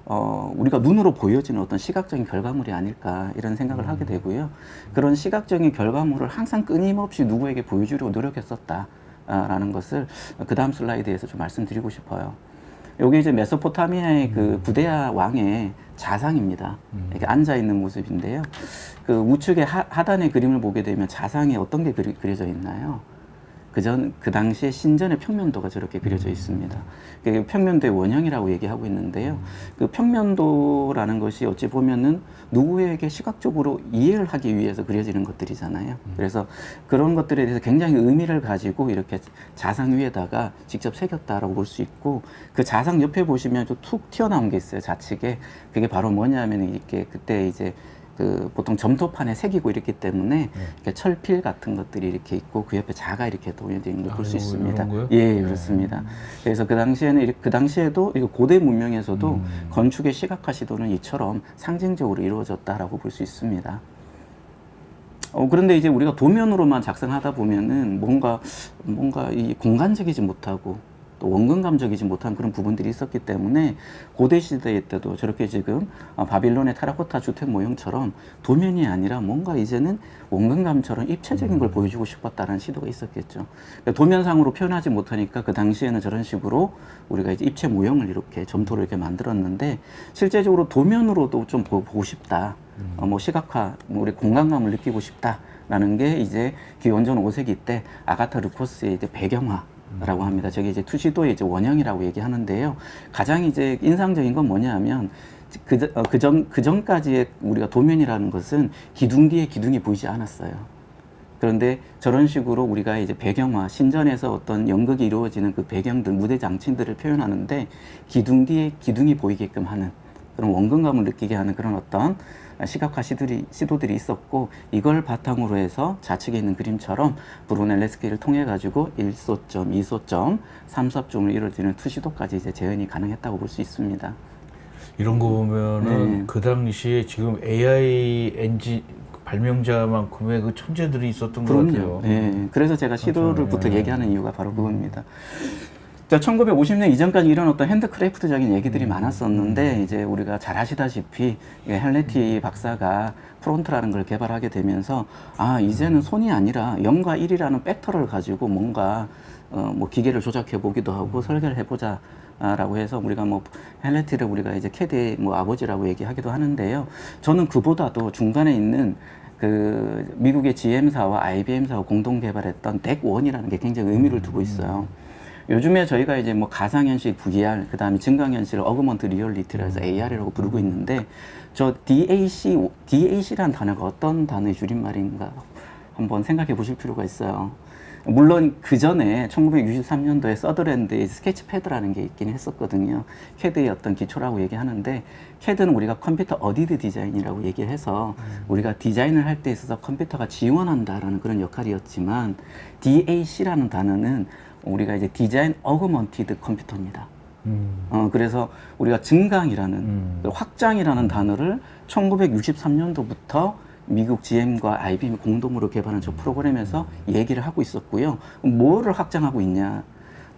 우리가 눈으로 보여지는 어떤 시각적인 결과물이 아닐까 이런 생각을 하게 되고요. 그런 시각적인 결과물을 항상 끊임없이 누구에게 보여주려고 노력했었다라는 것을 그 다음 슬라이드에서 좀 말씀드리고 싶어요. 여기 이제 메소포타미아의 그 부데아 왕의 자상입니다. 이렇게 앉아 있는 모습인데요. 그 우측의 하단의 그림을 보게 되면 자상에 어떤 게 그려져 있나요? 그 당시에 신전의 평면도가 저렇게 그려져 있습니다. 그 평면도의 원형이라고 얘기하고 있는데요. 그 평면도라는 것이 어찌 보면은 누구에게 시각적으로 이해를 하기 위해서 그려지는 것들이잖아요. 그래서 그런 것들에 대해서 굉장히 의미를 가지고 이렇게 자상 위에다가 직접 새겼다라고 볼 수 있고 그 자상 옆에 보시면 좀 툭 튀어나온 게 있어요. 좌측에. 그게 바로 뭐냐면 이렇게 그때 이제 보통 점토판에 새기고 이랬기 때문에 이렇게 철필 같은 것들이 이렇게 있고 그 옆에 자가 이렇게 도려져 있는 걸 볼 수 있습니다. 예, 그렇습니다. 그래서 그 당시에도 이거 고대 문명에서도 건축의 시각화 시도는 이처럼 상징적으로 이루어졌다라고 볼 수 있습니다. 그런데 이제 우리가 도면으로만 작성하다 보면은 뭔가 이 공간적이지 못하고 또 원근감적이지 못한 그런 부분들이 있었기 때문에 고대 시대 때도 저렇게 지금 바빌론의 테라코타 주택 모형처럼 도면이 아니라 뭔가 이제는 원근감처럼 입체적인 걸 보여주고 싶었다는 시도가 있었겠죠. 그러니까 도면상으로 표현하지 못하니까 그 당시에는 저런 식으로 우리가 이제 입체 모형을 이렇게 점토로 이렇게 만들었는데 실제적으로 도면으로도 좀 보고 싶다. 뭐 시각화, 우리 공간감을 느끼고 싶다라는 게 이제 기원전 5세기 때 아가타 르코스의 이제 배경화라고 합니다. 저게 이제 투시도의 이제 원형이라고 얘기하는데요. 가장 이제 인상적인 건 뭐냐면 그 전까지의 우리가 도면이라는 것은 기둥 뒤에 기둥이 보이지 않았어요. 그런데 저런 식으로 우리가 이제 배경화, 신전에서 어떤 연극이 이루어지는 그 배경들, 무대 장치들을 표현하는데 기둥 뒤에 기둥이 보이게끔 하는 그런 원근감을 느끼게 하는 그런 어떤 시각화 시도들이 있었고 이걸 바탕으로 해서 좌측에 있는 그림처럼 브루넬레스키를 통해 가지고 1소점, 2소점, 3소점으로 이루어지는 투시도까지 이제 재현이 가능했다고 볼 수 있습니다. 이런 거 보면은 네. 그 당시에 지금 AI 엔진 발명자만큼의 그 천재들이 있었던 것 같아요. 네. 그래서 제가 시도를부터 예. 얘기하는 이유가 바로 그겁니다. 자, 1950년 이전까지 이런 어떤 핸드크래프트적인 얘기들이 많았었는데 이제 우리가 잘 아시다시피 헬레티 박사가 프론트라는 걸 개발하게 되면서 아 이제는 손이 아니라 0과 1이라는 벡터를 가지고 뭔가 뭐 기계를 조작해 보기도 하고 설계를 해보자. 라고 해서 우리가 뭐 헬레티를 우리가 이제 캐드의 뭐 아버지라고 얘기하기도 하는데요. 저는 그보다도 중간에 있는 그 미국의 GM사와 IBM사가 공동 개발했던 덱1이라는 게 굉장히 의미를 두고 있어요. 요즘에 저희가 이제 뭐 가상현실 VR, 그 다음에 증강현실, 어그먼트 리얼리티라 해서 AR이라고 부르고 있는데 저 DAC라는 단어가 어떤 단어의 줄임말인가 한번 생각해 보실 필요가 있어요. 물론 그 전에 1963년도에 서더랜드의 스케치패드라는 게 있긴 했었거든요. 캐드의 어떤 기초라고 얘기하는데 캐드는 우리가 컴퓨터 어디드 디자인이라고 얘기해서 우리가 디자인을 할 때 있어서 컴퓨터가 지원한다라는 그런 역할이었지만 DAC라는 단어는 우리가 이제 디자인 어그먼티드 컴퓨터입니다. 그래서 우리가 증강이라는 확장이라는 단어를 1963년도부터 미국 GM과 IBM이 공동으로 개발한 저 프로그램에서 얘기를 하고 있었고요. 뭐를 확장하고 있냐?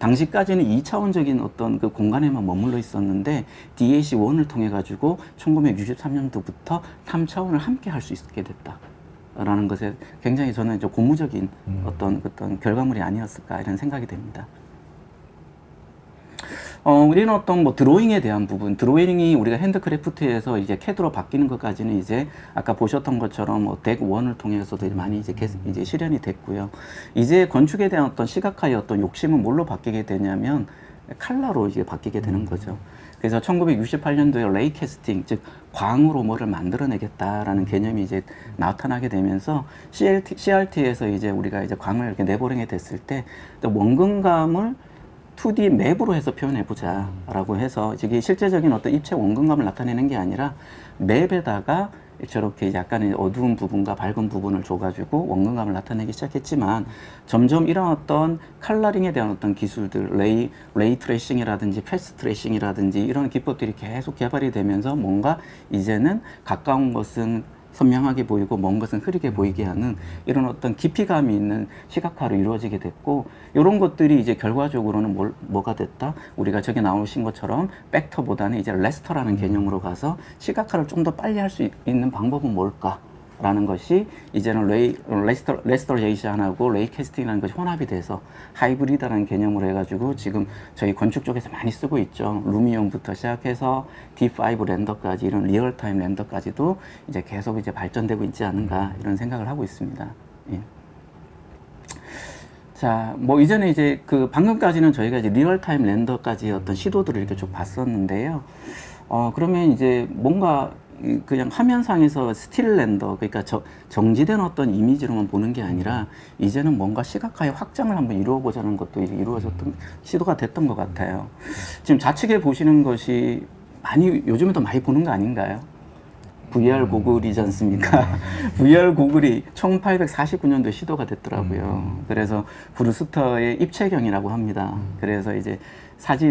당시까지는 2차원적인 어떤 그 공간에만 머물러 있었는데 DAC1을 통해 가지고 1963년도부터 3차원을 함께 할 수 있게 됐다라는 것에 굉장히 저는 이제 고무적인 어떤 결과물이 아니었을까 이런 생각이 됩니다. 우리는 어떤 뭐 드로잉에 대한 부분, 드로잉이 우리가 핸드크래프트에서 이제 캐드로 바뀌는 것까지는 이제 아까 보셨던 것처럼 뭐 덱1을 통해서도 많이 이제 실현이 됐고요. 이제 건축에 대한 어떤 시각화의 어떤 욕심은 뭘로 바뀌게 되냐면 칼라로 이제 바뀌게 되는 거죠. 그래서 1968년도에 레이 캐스팅, 즉 광으로 뭐를 만들어내겠다라는 개념이 이제 나타나게 되면서 CRT에서 이제 우리가 이제 광을 이렇게 내보내게 됐을 때 원근감을 2D 맵으로 해서 표현해보자 라고 해서 이게 실제적인 어떤 입체 원근감을 나타내는 게 아니라 맵에다가 저렇게 약간의 어두운 부분과 밝은 부분을 줘가지고 원근감을 나타내기 시작했지만 점점 이런 어떤 컬러링에 대한 어떤 기술들, 레이 트레이싱이라든지 패스 트레이싱이라든지 이런 기법들이 계속 개발이 되면서 뭔가 이제는 가까운 것은 선명하게 보이고 먼 것은 흐리게 보이게 하는 이런 어떤 깊이감이 있는 시각화로 이루어지게 됐고 이런 것들이 이제 결과적으로는 뭐가 됐다? 우리가 저기 나오신 것처럼 벡터보다는 이제 레스터라는 개념으로 가서 시각화를 좀 더 빨리 할 수 있는 방법은 뭘까? 라는 것이 이제는 레스터레이션하고 레이 캐스팅이라는 것이 혼합이 돼서 하이브리드라는 개념으로 해가지고 지금 저희 건축 쪽에서 많이 쓰고 있죠. 루미온부터 시작해서 D5 렌더까지 이런 리얼타임 렌더까지도 이제 계속 이제 발전되고 있지 않은가 이런 생각을 하고 있습니다. 예. 자, 뭐 이전에 이제 그 방금까지는 저희가 이제 리얼타임 렌더까지 어떤 시도들을 이렇게 좀 봤었는데요. 그러면 이제 뭔가 그냥 화면상에서 스틸 렌더, 그러니까 정지된 어떤 이미지로만 보는 게 아니라 이제는 뭔가 시각화의 확장을 한번 이루어보자는 것도 이루어졌던 시도가 됐던 것 같아요. 지금 좌측에 보시는 것이 요즘에 더 많이 보는 거 아닌가요? VR 고글이지 않습니까? VR 고글이 1849년도에 시도가 됐더라고요. 그래서 브루스터의 입체경이라고 합니다. 그래서 이제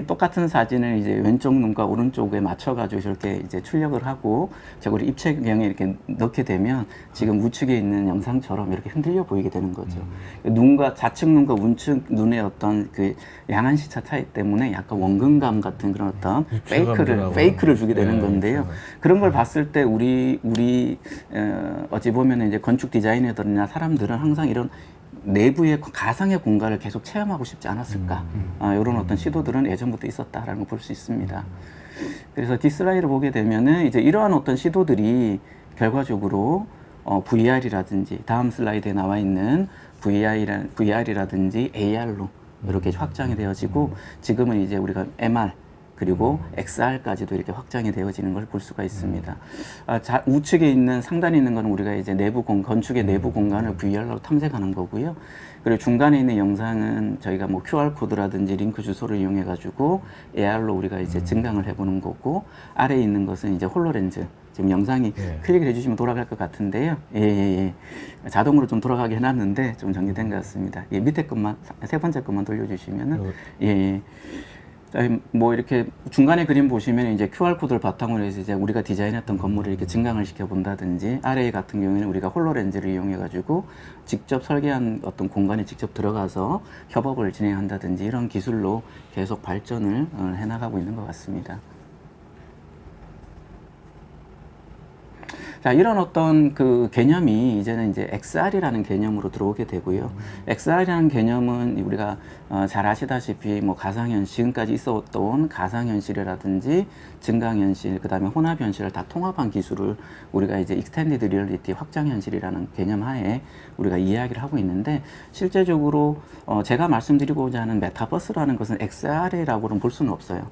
똑같은 사진을 이제 왼쪽 눈과 오른쪽에 맞춰가지고 저렇게 이제 출력을 하고 저걸 입체경에 이렇게 넣게 되면 지금 우측에 있는 영상처럼 이렇게 흔들려 보이게 되는 거죠. 눈과 좌측 눈과 우측 눈의 어떤 그 양안 시차 차이 때문에 약간 원근감 같은 그런 어떤 페이크를 주게 되는 건데요. 그런 걸 봤을 때 우리 어찌 보면 이제 건축 디자이너들이나 사람들은 항상 이런 내부의 가상의 공간을 계속 체험하고 싶지 않았을까. 이런 어떤 시도들은 예전부터 있었다라는 걸 볼 수 있습니다. 그래서 뒷슬라이드를 보게 되면은 이제 이러한 어떤 시도들이 결과적으로 VR이라든지 다음 슬라이드에 나와 있는 VR이라든지 AR로 이렇게 확장이 되어지고 지금은 이제 우리가 MR 그리고 XR까지도 이렇게 확장이 되어지는 걸 볼 수가 있습니다. 우측에 있는 상단에 있는 거는 우리가 이제 건축의 내부 공간을 VR로 탐색하는 거고요. 그리고 중간에 있는 영상은 저희가 뭐 QR 코드라든지 링크 주소를 이용해 가지고 AR로 우리가 이제 증강을 해보는 거고 아래에 있는 것은 이제 홀로렌즈. 지금 영상이 클릭을 해주시면 돌아갈 것 같은데요. 자동으로 좀 돌아가게 해놨는데 좀 정리된 것 같습니다. 밑에 것만 세 번째 것만 돌려주시면은 뭐 이렇게 중간에 그림 보시면 이제 QR 코드를 바탕으로 해서 이제 우리가 디자인했던 건물을 이렇게 증강을 시켜 본다든지 아래 같은 경우에는 우리가 홀로렌즈를 이용해 가지고 직접 설계한 어떤 공간에 직접 들어가서 협업을 진행한다든지 이런 기술로 계속 발전을 해 나가고 있는 것 같습니다. 자, 이런 어떤 그 개념이 이제는 이제 XR이라는 개념으로 들어오게 되고요. XR이라는 개념은 우리가 잘 아시다시피 뭐 가상현실, 지금까지 있었던 가상현실이라든지 증강현실, 그 다음에 혼합현실을 다 통합한 기술을 우리가 이제 익스텐디드 리얼리티 확장현실이라는 개념 하에 우리가 이야기를 하고 있는데 실제적으로 제가 말씀드리고자 하는 메타버스라는 것은 XR이라고는 볼 수는 없어요.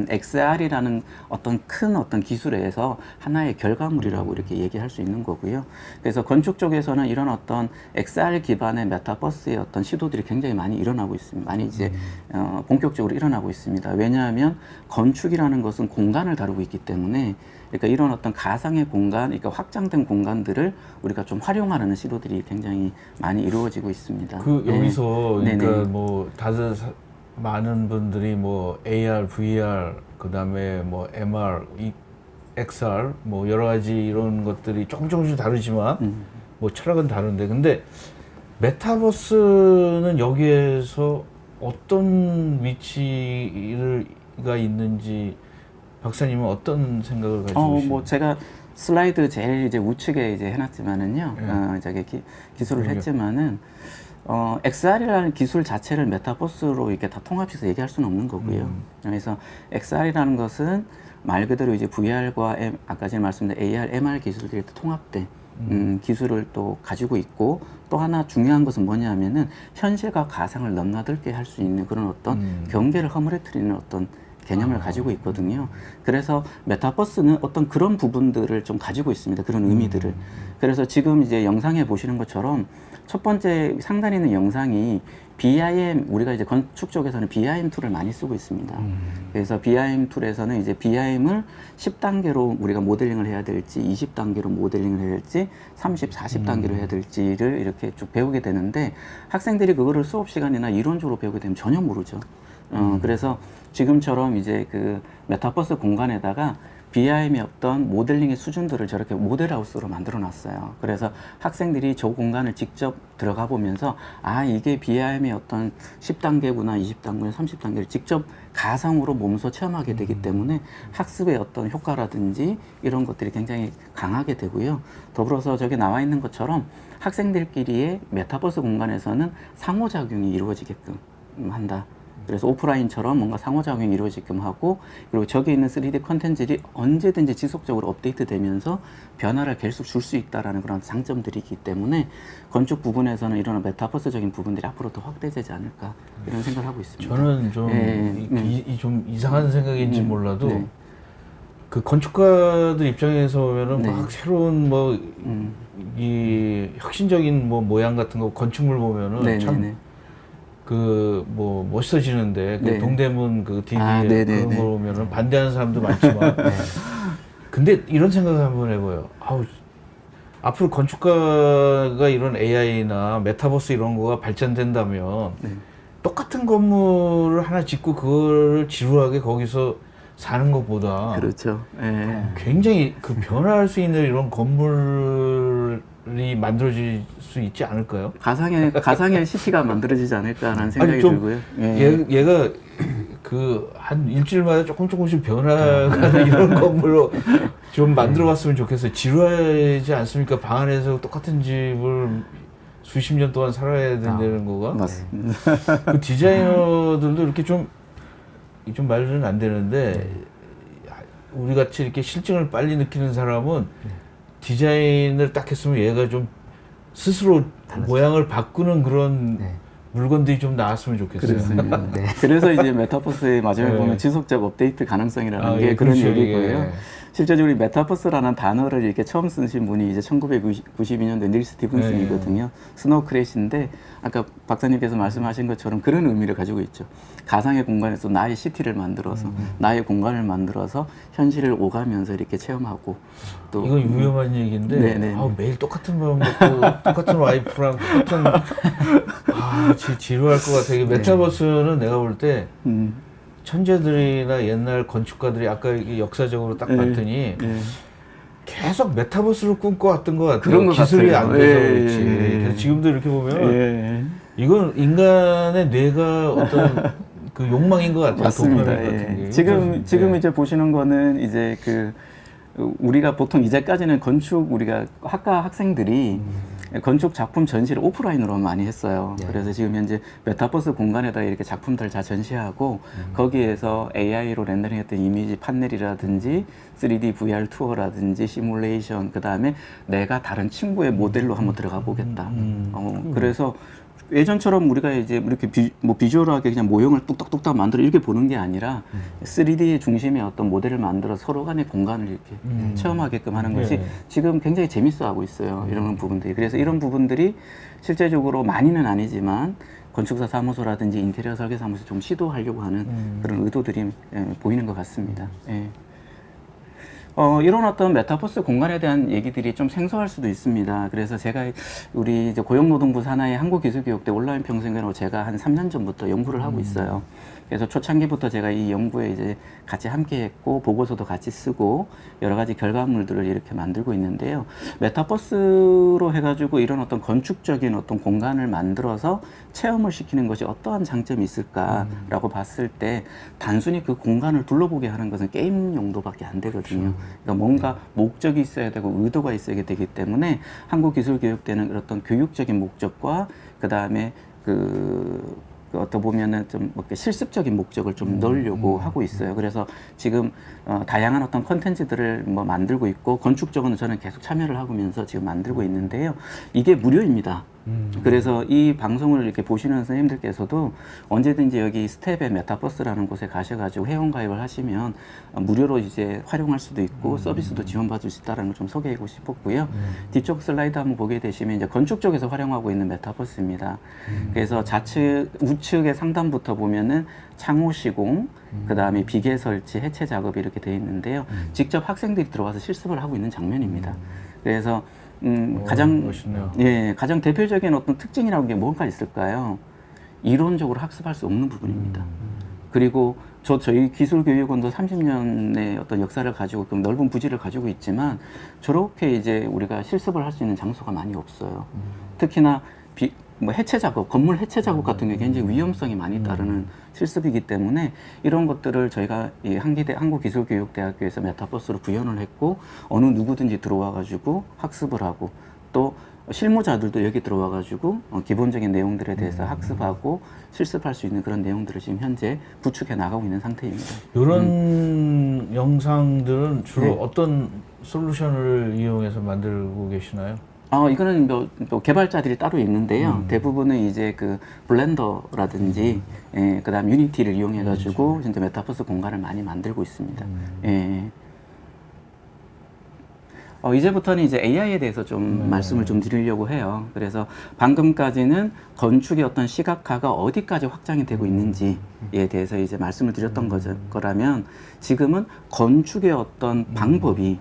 XR이라는 어떤 큰 어떤 기술에서 하나의 결과물이라고 이렇게 얘기할 수 있는 거고요. 그래서 건축 쪽에서는 이런 어떤 XR 기반의 메타버스의 어떤 시도들이 굉장히 많이 일어나고 있습니다. 많이 이제 본격적으로 일어나고 있습니다. 왜냐하면 건축이라는 것은 공간을 다루고 있기 때문에 그러니까 이런 어떤 가상의 공간, 그러니까 확장된 공간들을 우리가 좀 활용하는 시도들이 굉장히 많이 이루어지고 있습니다. 여기서 그러니까 뭐 다들 많은 분들이 뭐 AR, VR, 그 다음에 뭐 MR, XR, 뭐 여러 가지 이런 것들이 조금씩 다르지만 뭐 철학은 다른데 근데 메타버스는 여기에서 어떤 위치가 있는지 박사님은 어떤 생각을 가지고 계십니까? 뭐 제가 슬라이드 제일 이제 우측에 이제 해놨지만은요, 저기 기술을 했지만은 XR이라는 기술 자체를 메타버스로 이렇게 다 통합해서 얘기할 수는 없는 거고요. 그래서 XR이라는 것은 말 그대로 이제 VR과 아까 전에 말씀드린 AR, MR 기술들이 통합된 기술을 또 가지고 있고 또 하나 중요한 것은 뭐냐면은 현실과 가상을 넘나들게 할 수 있는 그런 어떤 경계를 허물어뜨리는 어떤 개념을 가지고 있거든요. 그래서 메타버스는 어떤 그런 부분들을 좀 가지고 있습니다. 그런 의미들을. 그래서 지금 이제 영상에 보시는 것처럼 첫 번째 상단에 있는 영상이 BIM, 우리가 이제 건축 쪽에서는 BIM 툴을 많이 쓰고 있습니다. 그래서 BIM 툴에서는 이제 BIM을 10단계로 우리가 모델링을 해야 될지, 20단계로 모델링을 해야 될지, 30, 40단계로 해야 될지를 이렇게 쭉 배우게 되는데 학생들이 그거를 수업 시간이나 이론적으로 배우게 되면 전혀 모르죠. 그래서 지금처럼 이제 그 메타버스 공간에다가 BIM의 어떤 모델링의 수준들을 저렇게 모델하우스로 만들어 놨어요. 그래서 학생들이 저 공간을 직접 들어가 보면서 아, 이게 BIM의 어떤 10단계구나, 20단계나 30단계를 직접 가상으로 몸소 체험하게 되기 때문에 학습의 어떤 효과라든지 이런 것들이 굉장히 강하게 되고요. 더불어서 저기 나와 있는 것처럼 학생들끼리의 메타버스 공간에서는 상호작용이 이루어지게끔 한다. 그래서 오프라인처럼 뭔가 상호작용이 이루어지게끔 하고 그리고 저기 있는 3D 컨텐츠들이 언제든지 지속적으로 업데이트되면서 변화를 계속 줄 수 있다는 그런 장점들이 있기 때문에 건축 부분에서는 이런 메타버스적인 부분들이 앞으로 더 확대되지 않을까 이런 생각을 하고 있습니다. 저는 좀 이상한 생각인지 몰라도 그 건축가들 입장에서 보면은 막 새로운 뭐 이 혁신적인 뭐 모양 같은 거 건축물 보면은 참 그 뭐 멋있어지는데 그 동대문 그 DB 그런 거 보면은 반대하는 사람도 많지만 근데 이런 생각을 한번 해봐요. 아우, 앞으로 건축가가 이런 AI나 메타버스 이런 거가 발전된다면 네. 똑같은 건물을 하나 짓고 그걸 지루하게 거기서 사는 것보다 그렇죠. 예. 굉장히 그 변화할 수 있는 이런 건물이 만들어질 수 있지 않을까요? 가상의 시티가 만들어지지 않을까라는 생각이 아니, 좀 들고요. 예. 얘가 그 한 일주일마다 조금씩 변화가는 이런 건물로 좀 만들어봤으면 좋겠어요. 지루하지 않습니까? 방 안에서 똑같은 집을 수십 년 동안 살아야 된다는 거가. 맞습니다. 그 디자이너들도 이렇게 좀 말은 안 되는데 우리 같이 이렇게 실증을 빨리 느끼는 사람은 디자인을 딱 했으면 얘가 좀 스스로 모양을 바꾸는 그런 네. 물건들이 좀 나왔으면 좋겠어요. 그렇습니다. 네. 그래서 이제 메타버스의 마지막에 네. 보면 지속적 업데이트 가능성이라는 아, 게 예, 그런 그렇죠. 얘기고요. 예. 실제적으로 이 메타버스라는 단어를 이렇게 처음 쓰신 분이 이제 1992년도 닐 스티븐슨이거든요. 스노우 크래시인데 아까 박사님께서 말씀하신 것처럼 그런 의미를 가지고 있죠. 가상의 공간에서 나의 시티를 만들어서 나의 공간을 만들어서 현실을 오가면서 이렇게 체험하고 또 이건 위험한 얘기인데 네네. 아우, 매일 똑같은 밥 먹고 똑같은 와이프랑 똑같은 지루할 것 같아. 이게 메타버스는 내가 볼 때 음, 천재들이나 옛날 건축가들이 아까 이게 역사적으로 딱 예, 봤더니 예. 계속 메타버스를 꿈꿔왔던 것 같아요. 그런 것 기술이 같아요. 안 돼서 예, 그렇지. 예. 그래서 지금도 이렇게 보면 예. 이건 인간의 뇌가 어떤 그 욕망인 것 같아요. 맞습니다. 도파민 같은 예. 게. 지금 예. 이제 보시는 거는 이제 그 우리가 보통 이제까지는 건축 우리가 학과 학생들이 건축 작품 전시를 오프라인으로 많이 했어요. 네. 그래서 지금 현재 메타버스 공간에다 이렇게 작품들 다 전시하고 거기에서 AI로 렌더링했던 이미지 판넬이라든지 3D VR 투어라든지 시뮬레이션 그 다음에 내가 다른 친구의 모델로 한번 들어가 보겠다. 그래서 예전처럼 우리가 이제 이렇게 비주얼하게 그냥 모형을 뚝딱뚝딱 만들어 이렇게 보는 게 아니라 3D의 중심에 어떤 모델을 만들어 서로 간의 공간을 이렇게 체험하게끔 하는 것이 네. 지금 굉장히 재밌어 하고 있어요. 이런 부분들이. 그래서 이런 부분들이 실제적으로 많이는 아니지만 건축사 사무소라든지 인테리어 설계 사무소 좀 시도하려고 하는 그런 의도들이 보이는 것 같습니다. 예. 이런 어떤 메타버스 공간에 대한 얘기들이 좀 생소할 수도 있습니다. 그래서 제가 우리 이제 고용노동부 산하의 한국기술교육대 온라인 평생으로 제가 한 3년 전부터 연구를 하고 있어요. 그래서 초창기부터 제가 이 연구에 이제 같이 함께 했고, 보고서도 같이 쓰고, 여러 가지 결과물들을 이렇게 만들고 있는데요. 메타버스로 해가지고 이런 어떤 건축적인 어떤 공간을 만들어서 체험을 시키는 것이 어떠한 장점이 있을까라고 봤을 때, 단순히 그 공간을 둘러보게 하는 것은 게임 용도밖에 안 되거든요. 그러니까 뭔가 목적이 있어야 되고 의도가 있어야 되기 때문에 한국기술교육대는 어떤 교육적인 목적과 그 다음에 어떻게 보면은 좀 뭐 실습적인 목적을 좀 넣으려고 하고 있어요. 그래서 지금 다양한 어떤 컨텐츠들을 뭐 만들고 있고, 건축적으로는 저는 계속 참여를 하면서 지금 만들고 있는데요. 이게 무료입니다. 그래서 이 방송을 이렇게 보시는 선생님들께서도 언제든지 여기 스텝의 메타버스라는 곳에 가셔가지고 회원가입을 하시면 무료로 이제 활용할 수도 있고 서비스도 지원받을 수 있다는 걸 좀 소개하고 싶었고요. 뒤쪽 슬라이드 한번 보게 되시면 이제 건축 쪽에서 활용하고 있는 메타버스입니다. 그래서 좌측, 우측의 상단부터 보면은 창호 시공, 그 다음에 비계 설치, 해체 작업이 이렇게 되어 있는데요. 직접 학생들이 들어와서 실습을 하고 있는 장면입니다. 그래서 멋있네요. 가장 대표적인 어떤 특징이라는 게 뭔가 있을까요? 이론적으로 학습할 수 없는 부분입니다. 그리고 저희 기술교육원도 30년의 어떤 역사를 가지고 좀 넓은 부지를 가지고 있지만 저렇게 이제 우리가 실습을 할 수 있는 장소가 많이 없어요. 특히나 해체 작업, 건물 해체 작업 같은 게 굉장히 위험성이 많이 따르는 실습이기 때문에 이런 것들을 저희가 이 한국기술교육대학교에서 메타버스로 구현을 했고, 어느 누구든지 들어와가지고 학습을 하고, 또 실무자들도 여기 들어와가지고 기본적인 내용들에 대해서 학습하고 실습할 수 있는 그런 내용들을 지금 현재 구축해 나가고 있는 상태입니다. 이런 영상들은 주로 네. 어떤 솔루션을 이용해서 만들고 계시나요? 이거는 뭐 개발자들이 따로 있는데요. 대부분은 이제 그 블렌더라든지, 그 다음 유니티를 이용해가지고 현재 메타버스 공간을 많이 만들고 있습니다. 예. 이제부터는 이제 AI에 대해서 좀 말씀을 좀 드리려고 해요. 그래서 방금까지는 건축의 어떤 시각화가 어디까지 확장이 되고 있는지에 대해서 이제 말씀을 드렸던 거라면 지금은 건축의 어떤 방법이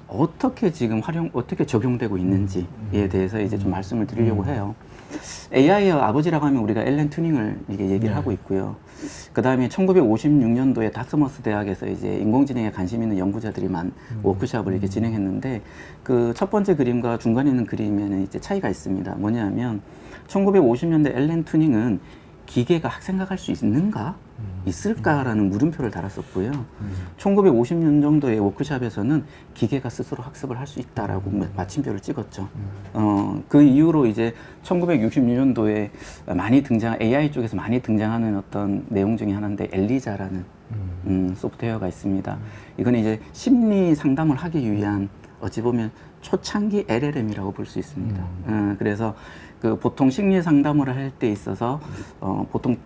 어떻게 지금 어떻게 적용되고 있는지에 대해서 이제 좀 말씀을 드리려고 해요. AI의 아버지라고 하면 우리가 앨런 튜닝을 이게 얘기를 하고 있고요. 그 다음에 1956년도에 다트머스 대학에서 이제 인공지능에 관심 있는 연구자들이 워크숍을 이렇게 진행했는데 그 첫 번째 그림과 중간에 있는 그림에는 이제 차이가 있습니다. 뭐냐면 1950년대 앨런 튜닝은 기계가 생각할 수 있을까라는 물음표를 달았었고요. 1950년 정도의 워크숍에서는 기계가 스스로 학습을 할 수 있다라고 마침표를 찍었죠. 그 이후로 이제 1966년도에 AI 쪽에서 많이 등장하는 어떤 내용 중에 하나인데 엘리자라는 소프트웨어가 있습니다. 이건 이제 심리 상담을 하기 위한 어찌 보면 초창기 LLM이라고 볼 수 있습니다. 그래서 그 보통 심리 상담을 할 때 있어서 보통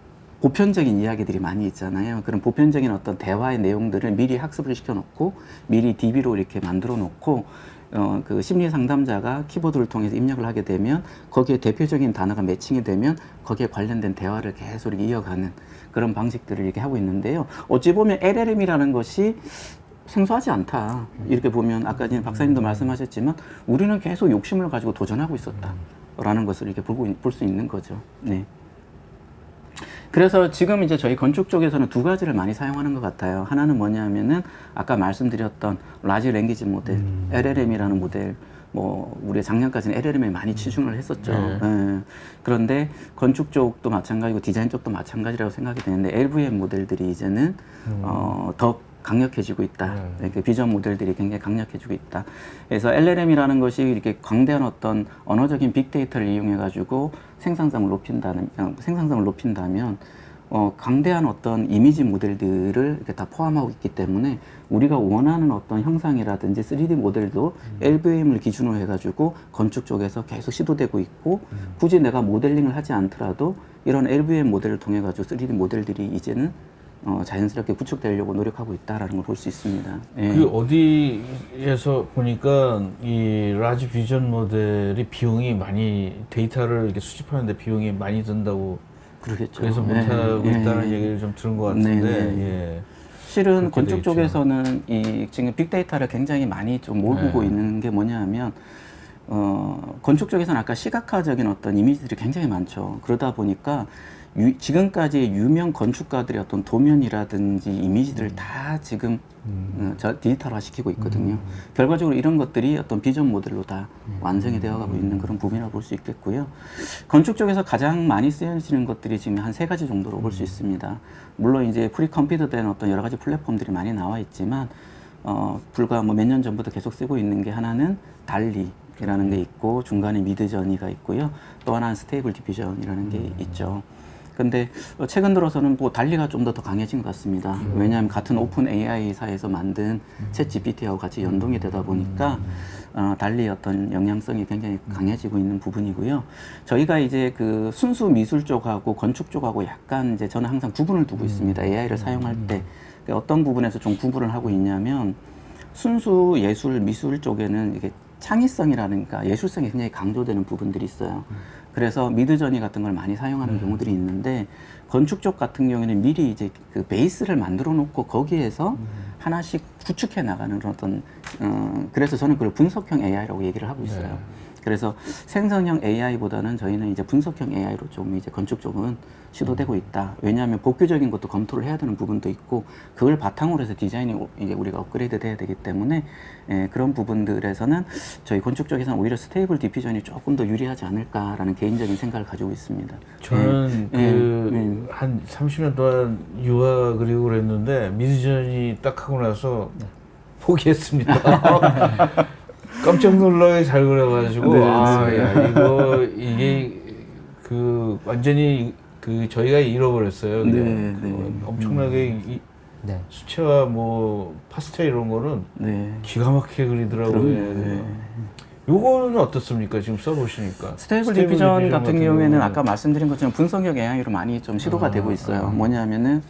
보편적인 이야기들이 많이 있잖아요. 그런 보편적인 어떤 대화의 내용들을 미리 학습을 시켜놓고 미리 DB로 이렇게 만들어 놓고 그 심리 상담자가 키보드를 통해서 입력을 하게 되면 거기에 대표적인 단어가 매칭이 되면 거기에 관련된 대화를 계속 이렇게 이어가는 그런 방식들을 이렇게 하고 있는데요. 어찌 보면 LLM이라는 것이 생소하지 않다. 이렇게 보면 아까 박사님도 말씀하셨지만 우리는 계속 욕심을 가지고 도전하고 있었다라는 것을 이렇게 볼 수 있는 거죠. 네. 그래서 지금 이제 저희 건축 쪽에서는 두 가지를 많이 사용하는 것 같아요. 하나는 뭐냐면은 아까 말씀드렸던 라지 랭귀지 모델, LLM이라는 모델. 우리 작년까지는 LLM에 많이 치중을 했었죠. 예. 그런데 건축 쪽도 마찬가지고 디자인 쪽도 마찬가지라고 생각이 되는데 LVM 모델들이 이제는 더 강력해지고 있다. 이렇게 비전 모델들이 굉장히 강력해지고 있다. 그래서 LLM이라는 것이 이렇게 광대한 어떤 언어적인 빅데이터를 이용해가지고 생산성을 높인다면 강대한 어떤 이미지 모델들을 이렇게 다 포함하고 있기 때문에 우리가 원하는 어떤 형상이라든지 3D 모델도 LVM을 기준으로 해가지고 건축 쪽에서 계속 시도되고 있고 굳이 내가 모델링을 하지 않더라도 이런 LVM 모델을 통해 가지고 3D 모델들이 이제는 자연스럽게 구축되려고 노력하고 있다라는 걸 볼 수 있습니다. 예. 그 어디에서 보니까 이 라지 비전 모델이 비용이 많이 데이터를 이렇게 수집하는데 비용이 많이 든다고 그러겠죠. 그래서 못하고 있다는 얘기를 좀 들은 것 같은데 예. 실은 건축 쪽에서는 지금 빅데이터를 굉장히 많이 좀 모으고 있는 게 뭐냐면 건축 쪽에서는 아까 시각화적인 어떤 이미지들이 굉장히 많죠. 그러다 보니까 지금까지 유명 건축가들의 어떤 도면이라든지 이미지들을 다 지금 디지털화 시키고 있거든요. 결과적으로 이런 것들이 어떤 비전 모델로 다 완성이 되어가고 있는 그런 부분이라고 볼 수 있겠고요. 건축 쪽에서 가장 많이 쓰여지는 것들이 지금 한 3가지 정도로 볼 수 있습니다. 물론 이제 프리컴퓨터된 어떤 여러 가지 플랫폼들이 많이 나와 있지만 불과 몇 년 전부터 계속 쓰고 있는 게 하나는 달리라는 게 있고 중간에 미드저니가 있고요. 또 하나는 스테이블 디퓨전이라는 게 있죠. 근데 최근 들어서는 달리가 좀 더 강해진 것 같습니다. 왜냐하면 같은 오픈 AI사에서 만든 챗 GPT하고 같이 연동이 되다 보니까 달리의 어떤 영향성이 굉장히 강해지고 있는 부분이고요. 저희가 이제 그 순수 미술 쪽하고 건축 쪽하고 약간 이제 저는 항상 구분을 두고 있습니다. AI를 사용할 때 어떤 부분에서 좀 구분을 하고 있냐면 순수 예술 미술 쪽에는 이게 창의성이라든가 예술성이 굉장히 강조되는 부분들이 있어요. 그래서 미드저니 같은 걸 많이 사용하는 경우들이 있는데 건축 쪽 같은 경우에는 미리 이제 그 베이스를 만들어 놓고 거기에서 하나씩 구축해 나가는 그런 어떤 그래서 저는 그걸 분석형 AI라고 얘기를 하고 있어요. 그래서 생성형 AI보다는 저희는 이제 분석형 AI로 좀 이제 건축 쪽은 시도되고 있다. 왜냐하면 복규적인 것도 검토를 해야 되는 부분도 있고 그걸 바탕으로 해서 디자인이 이제 우리가 업그레이드 돼야 되기 때문에 그런 부분들에서는 저희 건축 쪽에서는 오히려 스테이블 디퓨전이 조금 더 유리하지 않을까라는 개인적인 생각을 가지고 있습니다. 저는 한 30년 동안 유화 그리고 그랬는데 미드전이 딱 하고 나서 포기했습니다. 깜짝 놀라게 잘 그려가지고 이게 그 완전히 그 저희가 잃어버렸어요. 엄청나게 수채화 파스텔 이런 거는 기가 막히게 그리더라고요. 요거는 어떻습니까? 지금 써보시니까. 스테이블 디퓨전 같은 경우에는 아까 말씀드린 것처럼 분석형 AI로 많이 좀 시도가 되고 있어요. 뭐냐면은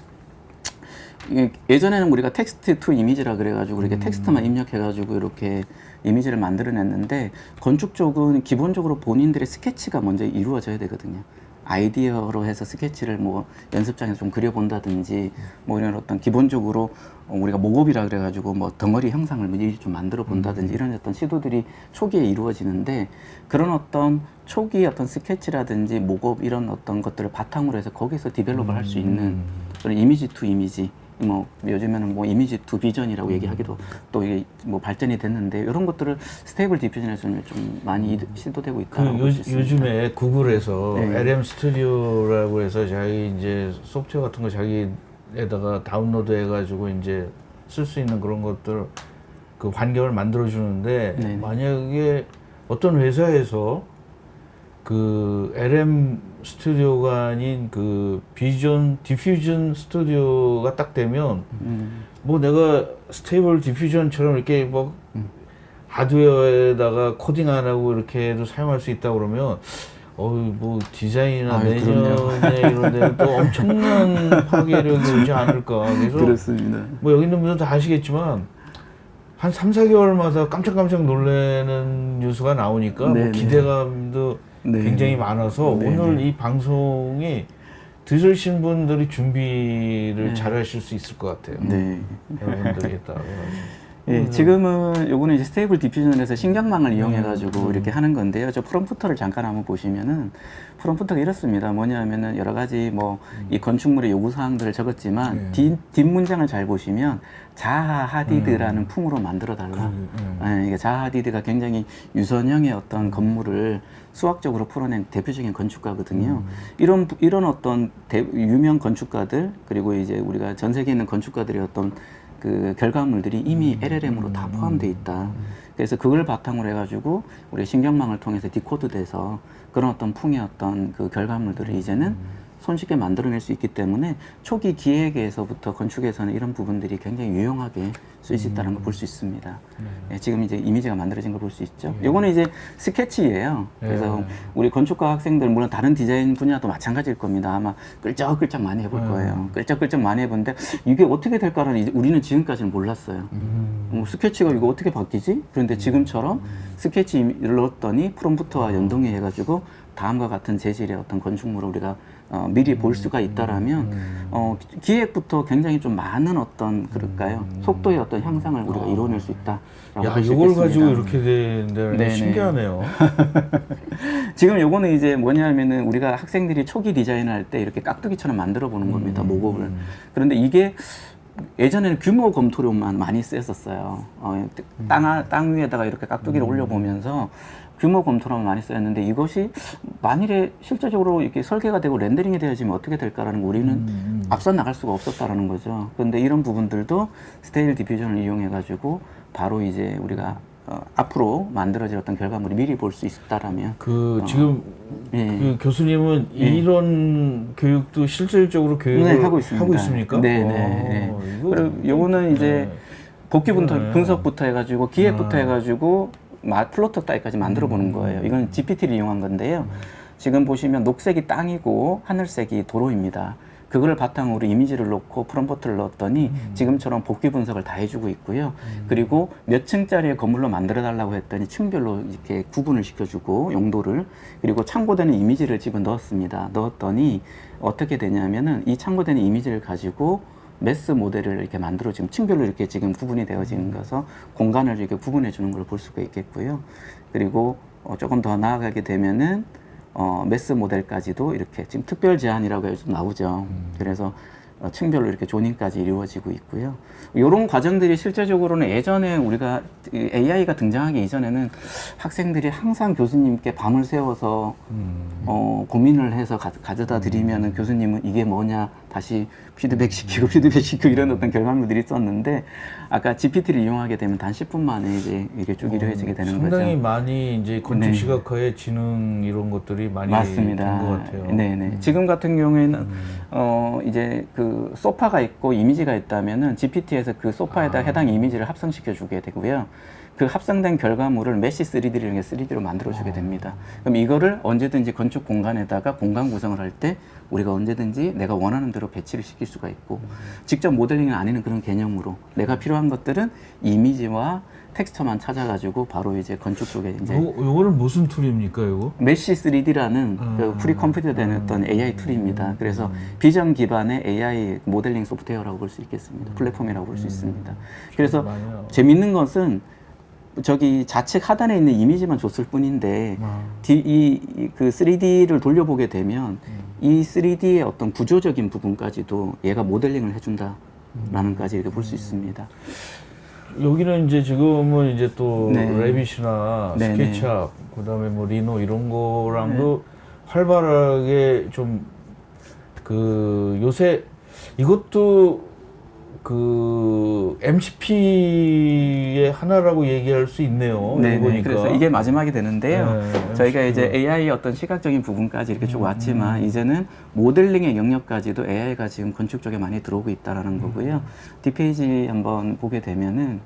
예전에는 우리가 텍스트 투 이미지라 그래가지고 이렇게 텍스트만 입력해가지고 이렇게 이미지를 만들어냈는데 건축 쪽은 기본적으로 본인들의 스케치가 먼저 이루어져야 되거든요. 아이디어로 해서 스케치를 뭐 연습장에서 좀 그려본다든지 뭐 이런 어떤 기본적으로 우리가 목업이라 그래가지고 뭐 덩어리 형상을 미리 좀 만들어 본다든지 이런 어떤 시도들이 초기에 이루어지는데 그런 어떤 초기 어떤 스케치라든지 목업 이런 어떤 것들을 바탕으로 해서 거기서 디벨롭을 할 수 있는 그런 이미지 투 이미지 뭐 요즘에는 뭐 이미지 투 비전이라고 얘기하기도 또 이게 뭐 발전이 됐는데 이런 것들을 스테이블 디퓨전에서는 좀 많이 시도되고 있다고 볼 수 있습니다. 요즘에 구글에서 네. LM 스튜디오라고 해서 자기 이제 소프트웨어 같은 거 자기에다가 다운로드 해가지고 이제 쓸 수 있는 그런 것들 그 환경을 만들어 주는데 네네. 만약에 어떤 회사에서 그 LM 스튜디오가 아닌 그 비전 디퓨전 스튜디오가 딱 되면 뭐 내가 스테이블 디퓨전처럼 이렇게 뭐 하드웨어에다가 코딩 안 하고 이렇게 해도 사용할 수 있다 그러면 뭐 디자인이나 아유, 내년에 이런 데는 또 엄청난 파괴력이 오지 않을까. 그래서 그렇습니다. 뭐 여기 있는 분들 다 아시겠지만 한 3, 4개월마다 깜짝깜짝 놀라는 뉴스가 나오니까 뭐 네네. 기대감도 네. 굉장히 많아서 네네. 오늘 이 방송이 들으신 분들이 준비를 네. 잘 하실 수 있을 것 같아요. 네. 여러분들이 했다. 예, 지금은 요거는 이제 스테이블 디퓨전에서 신경망을 이용해가지고 이렇게 하는 건데요. 저 프롬프터를 잠깐 한번 보시면은 프롬프터가 이렇습니다. 뭐냐면은 여러 가지 뭐 이 건축물의 요구 사항들을 적었지만 뒷 문장을 잘 보시면 자하 하디드라는 풍으로 만들어 달라. 예, 이게 자하 하디드가 굉장히 유선형의 어떤 건물을 수학적으로 풀어낸 대표적인 건축가거든요. 이런 어떤 유명 건축가들 그리고 이제 우리가 전 세계에 있는 건축가들의 어떤 그 결과물들이 이미 LLM으로 다 포함되어 있다. 그래서 그걸 바탕으로 해가지고 우리 신경망을 통해서 디코드돼서 그런 어떤 풍의 어떤 그 결과물들을 이제는 손쉽게 만들어낼 수 있기 때문에 초기 기획에서부터 건축에서는 이런 부분들이 굉장히 유용하게 쓸 수 있다는 걸 볼 수 있습니다. 예, 지금 이제 이미지가 만들어진 걸 볼 수 있죠. 요거는 이제 스케치예요. 그래서 우리 건축과 학생들 물론 다른 디자인 분야도 마찬가지일 겁니다. 아마 끌적끌적 많이 해볼 거예요. 끌적끌적 많이 해보는데 이게 어떻게 될까라는 우리는 지금까지는 몰랐어요. 스케치가 이거 어떻게 바뀌지? 그런데 지금처럼 스케치를 넣었더니 프롬프트와 연동해 해가지고 다음과 같은 재질의 어떤 건축물을 우리가 미리 볼 수가 있다라면 기획부터 굉장히 좀 많은 어떤 그럴까요 속도의 어떤 향상을 우리가 이뤄낼 수 있다라고 야, 볼 수 이걸 있겠습니다. 가지고 이렇게 된다는 게 네네. 신기하네요. 지금 요거는 이제 뭐냐면은 우리가 학생들이 초기 디자인을 할 때 이렇게 깍두기처럼 만들어 보는 겁니다. 목업을. 그런데 이게 예전에는 규모 검토로만 많이 쓰였었어요. 땅 위에다가 이렇게 깍두기를 올려보면서 규모 검토로만 많이 쓰였는데 이것이 만일에 실제적으로 이렇게 설계가 되고 렌더링이 되어지면 어떻게 될까라는 거 우리는 앞서 나갈 수가 없었다라는 거죠. 그런데 이런 부분들도 스테일 디퓨전을 이용해가지고 바로 이제 우리가 앞으로 만들어질 어떤 결과물이 미리 볼 수 있다라면 지금 예. 그 교수님은 이런 교육도 실질적으로 교육을 네, 하고 있습니다. 있습니까? 네, 네. 그리고 이거 요거는 이제 네. 복귀 네. 분석부터 해가지고 기획부터 해가지고 플로터 따위까지 만들어 보는 거예요. 이건 GPT를 이용한 건데요. 지금 보시면 녹색이 땅이고 하늘색이 도로입니다. 그걸 바탕으로 이미지를 넣고 프롬프트를 넣었더니 지금처럼 복귀 분석을 다 해주고 있고요. 그리고 몇 층짜리의 건물로 만들어 달라고 했더니 층별로 이렇게 구분을 시켜주고 용도를 그리고 참고되는 이미지를 집어 넣었습니다. 넣었더니 어떻게 되냐면은 이 참고되는 이미지를 가지고 매스 모델을 이렇게 만들어 지금 층별로 이렇게 지금 구분이 되어지는 거서 공간을 이렇게 구분해 주는 걸 볼 수가 있겠고요. 그리고 조금 더 나아가게 되면은 매스 모델까지도 이렇게 지금 특별 제한이라고 해서 나오죠. 그래서 층별로 이렇게 조닝까지 이루어지고 있고요. 이런 과정들이 실제적으로는 예전에 우리가 AI가 등장하기 이전에는 학생들이 항상 교수님께 밤을 새워서 고민을 해서 가져다 드리면은 교수님은 이게 뭐냐 다시 피드백 시키고 이런 어떤 결과물들이 있었는데 아까 GPT를 이용하게 되면 단 10분 만에 이제 이게 쭉 이루어지게 되는 거죠. 상당히 많이 이제 건축 네. 시각화의 지능 이런 것들이 많이 맞습니다. 된 것 같아요. 네네. 지금 같은 경우에는 이제 그 소파가 있고 이미지가 있다면은 GPT에서 그 소파에다 해당 이미지를 합성시켜 주게 되고요. 그 합성된 결과물을 메시 3D를 이용해 3D로 만들어주게 됩니다. 그럼 이거를 언제든지 건축 공간에다가 공간 구성을 할 때 우리가 언제든지 내가 원하는 대로 배치를 시킬 수가 있고 직접 모델링을 안 하는 그런 개념으로 내가 필요한 것들은 이미지와 텍스처만 찾아가지고 바로 이제 건축 쪽에 이제 요거는 무슨 툴입니까, 요거? 메시 3D라는 그 프리 컴퓨터 된 어떤 AI 툴입니다. 그래서 비전 기반의 AI 모델링 소프트웨어라고 볼 수 있겠습니다. 플랫폼이라고 볼 수 있습니다. 그래서 재밌는 것은 저기 좌측 하단에 있는 이미지만 줬을 뿐인데 그 3D를 돌려보게 되면 이 3D의 어떤 구조적인 부분까지도 얘가 모델링을 해준다라는까지 이렇게 볼 수 있습니다. 여기는 이제 지금은 이제 또 네. 레빗이나 네, 스케치업, 그다음에 뭐 리노 이런 거랑도 활발하게 좀 그 요새 이것도 그 MCP의 하나라고 얘기할 수 있네요. 네, 여기 보니까. 그래서 이게 마지막이 되는데요. 네, 저희가 MCP 가. 이제 AI의 어떤 시각적인 부분까지 이렇게 쭉 왔지만 이제는 모델링의 영역까지도 AI가 지금 건축 쪽에 많이 들어오고 있다라는 거고요. 뒷페이지 한번 보게 되면은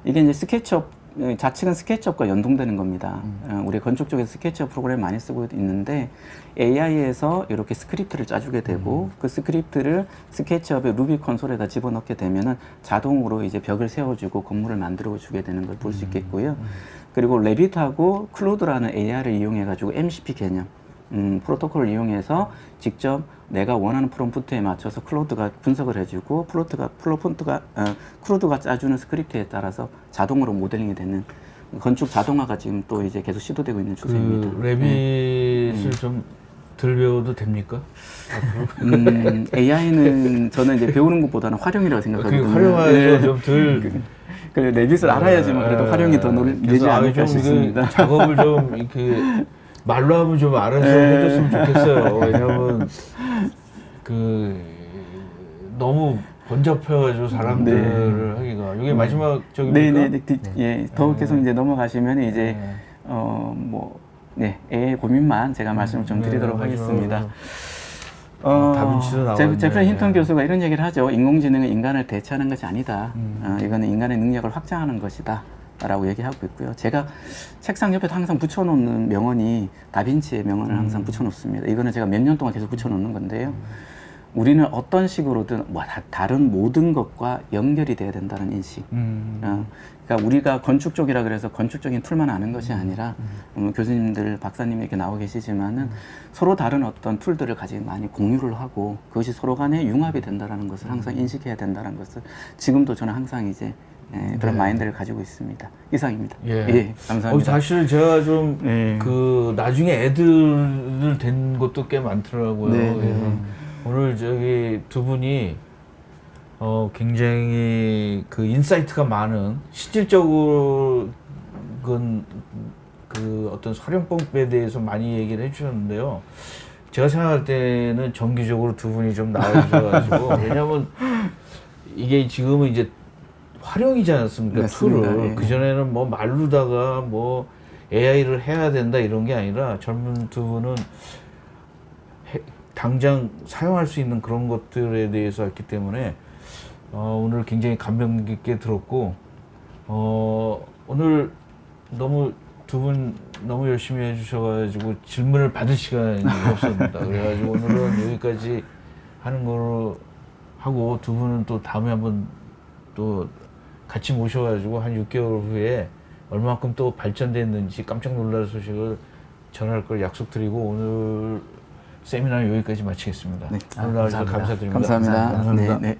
이게 이제 스케치업 좌측은 스케치업과 연동되는 겁니다. 우리 건축 쪽에서 스케치업 프로그램 많이 쓰고 있는데 AI에서 이렇게 스크립트를 짜주게 되고 그 스크립트를 스케치업의 루비 콘솔에다 집어넣게 되면은 자동으로 이제 벽을 세워주고 건물을 만들어 주게 되는 걸 볼 수 있겠고요. 그리고 레빗하고 클로드라는 AI를 이용해가지고 MCP 개념 프로토콜을 이용해서 직접 내가 원하는 프롬프트에 맞춰서 클로드가 분석을 해주고 클로드가 짜주는 스크립트에 따라서 자동으로 모델링이 되는 건축 자동화가 지금 또 이제 계속 시도되고 있는 추세입니다. 그 레빗을 좀 덜 배워도 됩니까? AI는 저는 이제 배우는 것보다는 활용이라고 생각하거든요. 활용해서 좀 덜. 그래 레빗을 알아야지만 그래도 활용이 더 늘지 않을까 싶습니다. 그 작업을 좀 이렇게 말로 하면 좀 알아서 해줬으면 좋겠어요. 왜냐면 그 너무 번잡해가지고 사람들을 하기가 이게 마지막 적입니까? 예, 더 계속 이제 넘어가시면 이제 AI 고민만 제가 말씀을 좀 드리도록 하겠습니다. 다빈치도 나왔네. 제프리 힌턴 교수가 이런 얘기를 하죠. 인공지능은 인간을 대체하는 것이 아니다. 이거는 인간의 능력을 확장하는 것이다. 라고 얘기하고 있고요. 제가 책상 옆에 항상 붙여놓는 명언이 다빈치의 명언을 항상 붙여놓습니다. 이거는 제가 몇 년 동안 계속 붙여놓는 건데요. 우리는 어떤 식으로든 다른 모든 것과 연결이 돼야 된다는 인식. 그러니까 우리가 건축 쪽이라 그래서 건축적인 툴만 아는 것이 아니라 교수님들, 박사님이 이렇게 나오고 계시지만은 서로 다른 어떤 툴들을 가지고 많이 공유를 하고 그것이 서로 간에 융합이 된다는 것을 항상 인식해야 된다는 것을 지금도 저는 항상 이제 그런 마인드를 가지고 있습니다. 이상입니다. 예, 감사합니다. 사실 제가 좀 그 나중에 애들 된 것도 꽤 많더라고요. 오늘 저기 두 분이 굉장히 그 인사이트가 많은 실질적으로 그 어떤 활용법에 대해서 많이 얘기를 해주셨는데요. 제가 생각할 때는 정기적으로 두 분이 좀 나와주셔가지고 왜냐면 이게 지금은 이제 활용이지 않습니까? 툴을. 그전에는 뭐 말로다가 뭐 AI를 해야 된다 이런 게 아니라 젊은 두 분은 당장 사용할 수 있는 그런 것들에 대해서 했기 때문에 오늘 굉장히 감명 깊게 들었고 오늘 너무 두 분 너무 열심히 해주셔가지고 질문을 받을 시간이 없었습니다. 그래가지고 오늘은 여기까지 하는 거로 하고 두 분은 또 다음에 한번 또 같이 모셔가지고 한 6개월 후에 얼마만큼 또 발전됐는지 깜짝 놀랄 소식을 전할 걸 약속드리고 오늘 세미나는 여기까지 마치겠습니다. 오늘 나와주셔서 감사드립니다. 감사합니다. 감사합니다. 네.